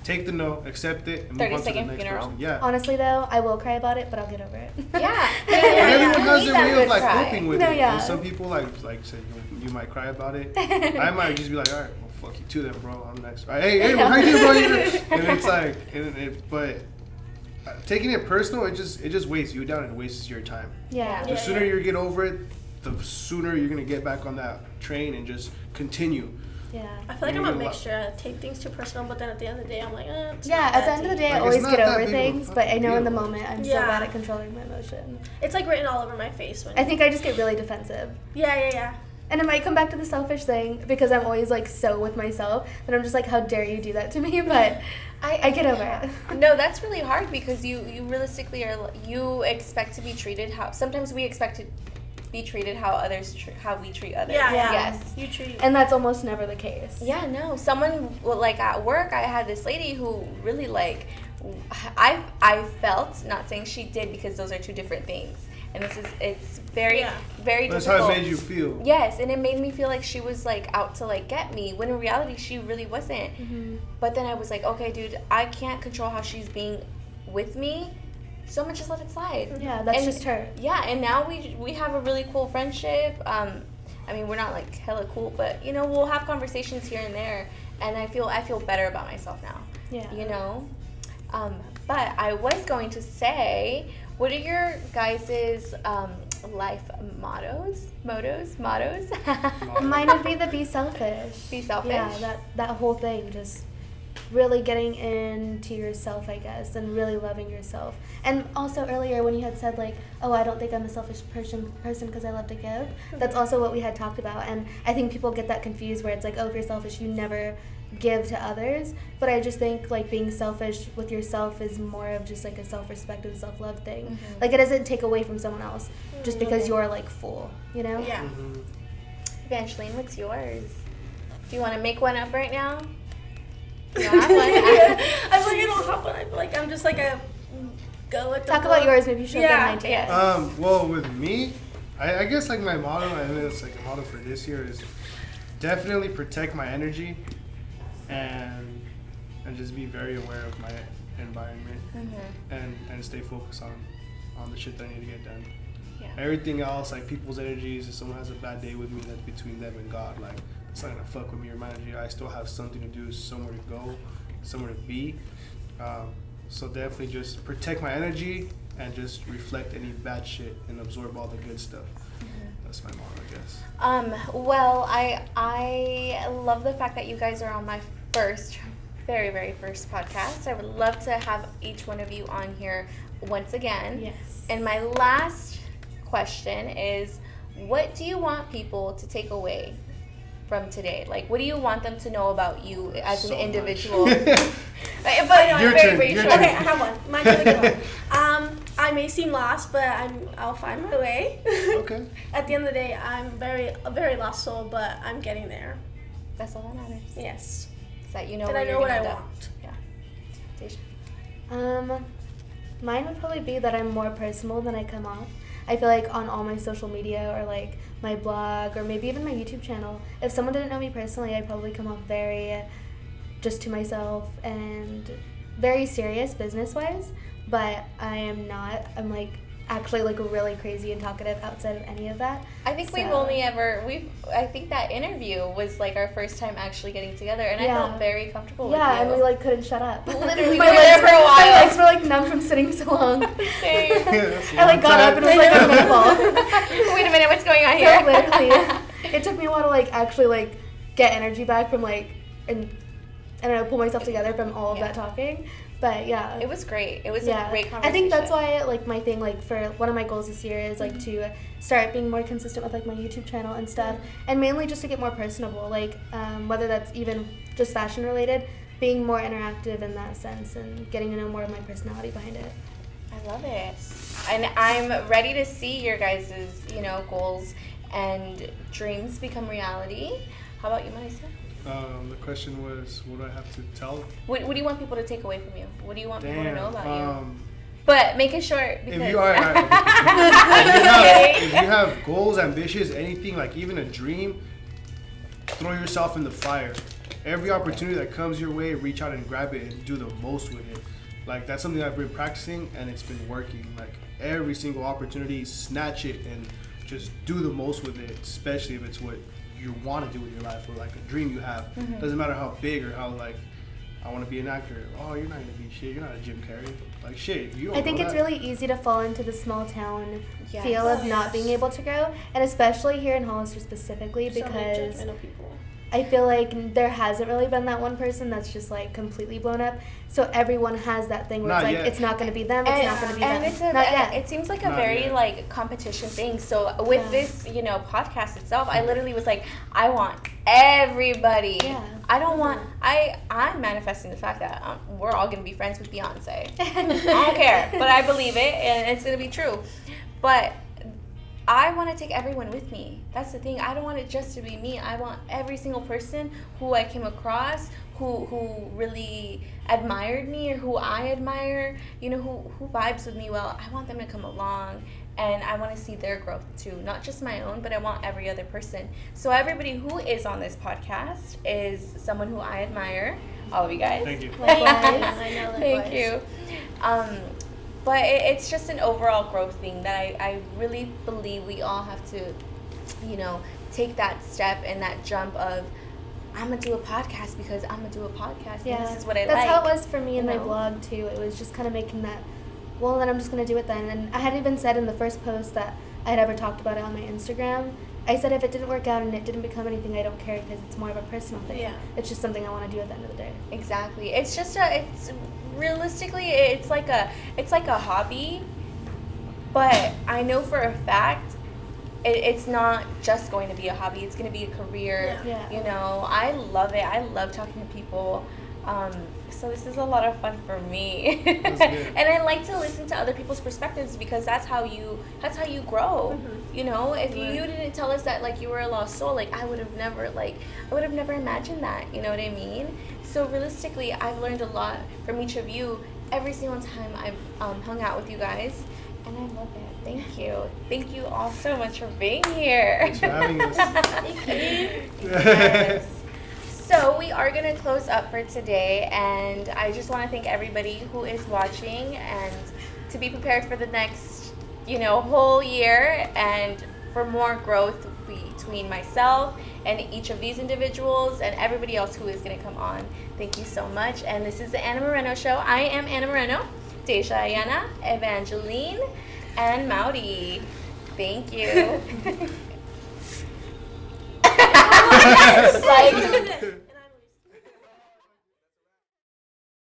[SPEAKER 2] Take the no, accept it, and move on to the
[SPEAKER 1] 30-second
[SPEAKER 2] next
[SPEAKER 1] funeral.
[SPEAKER 2] person. Yeah.
[SPEAKER 3] Honestly, though, I will cry about it, but I'll get over it.
[SPEAKER 1] Yeah.
[SPEAKER 2] And everyone has
[SPEAKER 1] You
[SPEAKER 2] their
[SPEAKER 1] need
[SPEAKER 2] way of
[SPEAKER 1] that
[SPEAKER 2] like
[SPEAKER 1] good cry.
[SPEAKER 2] coping with
[SPEAKER 3] No,
[SPEAKER 2] it.
[SPEAKER 3] yeah.
[SPEAKER 2] And some people like say you might cry about it. I might just be like, all right, well, fuck you too then, bro. I'm next. All right, hey, how you doing, bro? And it's like, but taking it personal, it just weighs you down and wastes your time.
[SPEAKER 3] Yeah.
[SPEAKER 2] The sooner you get over it, the sooner you're gonna get back on that train and just continue.
[SPEAKER 3] Yeah.
[SPEAKER 4] I feel like I'm a mixture. I take things too personal, but then at the end of the day, I'm like, it's
[SPEAKER 3] Yeah,
[SPEAKER 4] not
[SPEAKER 3] at the
[SPEAKER 4] that
[SPEAKER 3] end of the
[SPEAKER 4] deep.
[SPEAKER 3] day, I
[SPEAKER 2] Like,
[SPEAKER 3] always
[SPEAKER 2] it's
[SPEAKER 3] get
[SPEAKER 2] not that
[SPEAKER 3] over
[SPEAKER 2] big of a
[SPEAKER 3] things, but I know in the
[SPEAKER 2] deal.
[SPEAKER 3] moment I'm so
[SPEAKER 4] Yeah.
[SPEAKER 3] bad at controlling my emotion.
[SPEAKER 4] It's like written all over my face. When
[SPEAKER 3] I think I just get really defensive.
[SPEAKER 4] Yeah.
[SPEAKER 3] And it might come back to the selfish thing because I'm always like so with myself that I'm just like, how dare you do that to me? But I get over it.
[SPEAKER 1] No, that's really hard because you realistically you expect to be treated how sometimes we expect to be treated how we treat others.
[SPEAKER 4] Yeah.
[SPEAKER 1] Yes.
[SPEAKER 4] You treat.
[SPEAKER 3] And that's almost never the case.
[SPEAKER 1] Yeah, no. Someone like at work, I had this lady who really like I felt, not saying she did because those are two different things. And it's very very
[SPEAKER 2] That's
[SPEAKER 1] difficult.
[SPEAKER 2] how it made you feel.
[SPEAKER 1] Yes, and it made me feel like she was like out to like get me when in reality she really wasn't. But then I was like, okay, dude, I can't control how she's being with me. So I'm gonna just let it slide.
[SPEAKER 3] Yeah, that's just her.
[SPEAKER 1] Yeah, and now we have a really cool friendship. I mean, we're not like hella cool, but you know, we'll have conversations here and there, and I feel better about myself now.
[SPEAKER 3] Yeah.
[SPEAKER 1] You know, but I was going to say, what are your guys' life mottos?
[SPEAKER 3] Mine would be the be selfish.
[SPEAKER 1] Be selfish.
[SPEAKER 3] Yeah, that whole thing, just really getting into yourself, I guess, and really loving yourself. And also earlier when you had said like, oh, I don't think I'm a selfish person because I love to give. That's also what we had talked about. And I think people get that confused where it's like, oh, if you're selfish, you never give to others. But I just think like being selfish with yourself is more of just like a self-respect and self-love thing. Like it doesn't take away from someone else just because you're like full, you know?
[SPEAKER 4] Yeah.
[SPEAKER 1] Evangeline, what's yours? Do you want to make one up right now? You don't have one?
[SPEAKER 4] I feel like I don't have one. I feel like I'm just like a go with the
[SPEAKER 3] Talk
[SPEAKER 4] flow.
[SPEAKER 3] about yours, maybe she'll
[SPEAKER 4] Yeah.
[SPEAKER 3] get an idea.
[SPEAKER 2] Well, with me, I guess like my motto, and it's like a motto for this year is definitely protect my energy and just be very aware of my environment and stay focused on the shit that I need to get done.
[SPEAKER 1] Yeah.
[SPEAKER 2] Everything else, like people's energies, if someone has a bad day with me, that's between them and God. Like, it's not gonna fuck with me or my energy. I still have something to do, somewhere to go, somewhere to be. So definitely just protect my energy and just reflect any bad shit and absorb all the good stuff. That's my motto, I guess.
[SPEAKER 1] Well, I love the fact that you guys are on my very, very first podcast. I would love to have each one of you on here once again.
[SPEAKER 3] Yes.
[SPEAKER 1] And my last question is, what do you want people to take away from today? Like, what do you want them to know about you as an individual?
[SPEAKER 2] Your turn.
[SPEAKER 4] Okay, I have one. Mine's really good one. I may seem lost, but I'll find my way.
[SPEAKER 2] Okay.
[SPEAKER 4] At the end of the day, I'm a very lost soul, but I'm getting there.
[SPEAKER 1] That's all that matters.
[SPEAKER 4] Yes.
[SPEAKER 1] Is that you know
[SPEAKER 4] And
[SPEAKER 1] where
[SPEAKER 4] I know
[SPEAKER 1] you're
[SPEAKER 4] what
[SPEAKER 1] gonna
[SPEAKER 4] I
[SPEAKER 1] end up.
[SPEAKER 4] want.
[SPEAKER 1] Yeah. Daisha?
[SPEAKER 3] Mine would probably be that I'm more personal than I come off. I feel like on all my social media or like my blog or maybe even my YouTube channel, if someone didn't know me personally, I'd probably come off very just to myself and very serious business-wise, but I am not. I'm like actually like really crazy and talkative outside of any of that.
[SPEAKER 1] I think I think that interview was like our first time actually getting together, and I felt very comfortable with you.
[SPEAKER 3] Yeah, and we like couldn't shut up.
[SPEAKER 1] Literally, we were there for a while.
[SPEAKER 3] My legs were like numb from sitting so long.
[SPEAKER 1] Same.
[SPEAKER 3] I like got up and was like, I'm gonna fall.
[SPEAKER 1] Wait a minute, what's going on here?
[SPEAKER 3] No, literally. It took me a while to like actually like get energy back from like and pull myself together from all of that talking. But yeah,
[SPEAKER 1] it was great. It was a great conversation.
[SPEAKER 3] I think that's why like my thing like for one of my goals this year is like to start being more consistent with like my YouTube channel and stuff, and mainly just to get more personable, like whether that's even just fashion related, being more interactive in that sense and getting to know more of my personality behind it.
[SPEAKER 1] I love it, and I'm ready to see your guys' goals and dreams become reality. How about you, Marisa?
[SPEAKER 2] The question was, what do I have to tell?
[SPEAKER 1] What do you want people to take away from you? What do you want people to know about you? But make it short. Because
[SPEAKER 2] if you have goals, ambitions, anything, like even a dream, throw yourself in the fire. Every opportunity that comes your way, reach out and grab it and do the most with it. Like that's something I've been practicing and it's been working. Like every single opportunity, snatch it and just do the most with it, especially if it's what you want to do with your life or like a dream you have. Doesn't matter how big or how like I want to be an actor. Oh, you're not gonna be shit. You're not a Jim Carrey. Like shit. You don't.
[SPEAKER 3] I think it's really easy to fall into the small town feel of not being able to grow, and especially here in Hollister specifically because I feel like there hasn't really been that one person that's just like completely blown up. So everyone has that thing where it's like it's not going to be them, it's not going to be them. Not yet.
[SPEAKER 1] It seems like a very like competition thing. So with this, podcast itself, I literally was like, I want everybody. Yeah. I don't want. I'm manifesting the fact that we're all going to be friends with Beyonce. I don't care, but I believe it, and it's going to be true. But I want to take everyone with me. That's the thing. I don't want it just to be me. I want every single person who I came across, who really admired me or who I admire, who vibes with me well. I want them to come along, and I want to see their growth too. Not just my own, but I want every other person. So everybody who is on this podcast is someone who I admire. All of you guys.
[SPEAKER 2] Thank you.
[SPEAKER 4] I know that.
[SPEAKER 1] Thank you. But it's just an overall growth thing that I really believe we all have to, take that step and that jump of, I'm going to do a podcast because I'm going to do a podcast. Yeah. And this is what I like.
[SPEAKER 3] That's how it was for me in my blog, too. It was just kind of making that, well, then I'm just going to do it then. And I had even said in the first post that I had ever talked about it on my Instagram, I said if it didn't work out and it didn't become anything, I don't care because it's more of a personal thing. Yeah. It's just something I want to do at the end of the day.
[SPEAKER 1] Exactly. It's just realistically, it's like a hobby, but I know for a fact it's not just going to be a hobby. It's going to be a career. Yeah. I love it. I love talking to people. So this is a lot of fun for me. And I like to listen to other people's perspectives because that's how you grow. If you didn't tell us that like you were a lost soul, like I would have never imagined that. You know what I mean? So realistically, I've learned a lot from each of you every single time I've hung out with you guys, and I love it. Thank you. Thank you all so much for being here.
[SPEAKER 2] Thanks for having us.
[SPEAKER 1] Thank you. Yes. So we are going to close up for today, and I just want to thank everybody who is watching and to be prepared for the next, whole year and for more growth between myself and each of these individuals and everybody else who is going to come on. Thank you so much. And this is the Ana Moreno Show. I am Ana Moreno, Daisha Ayanna, Evangeline, and Maudi. Thank you.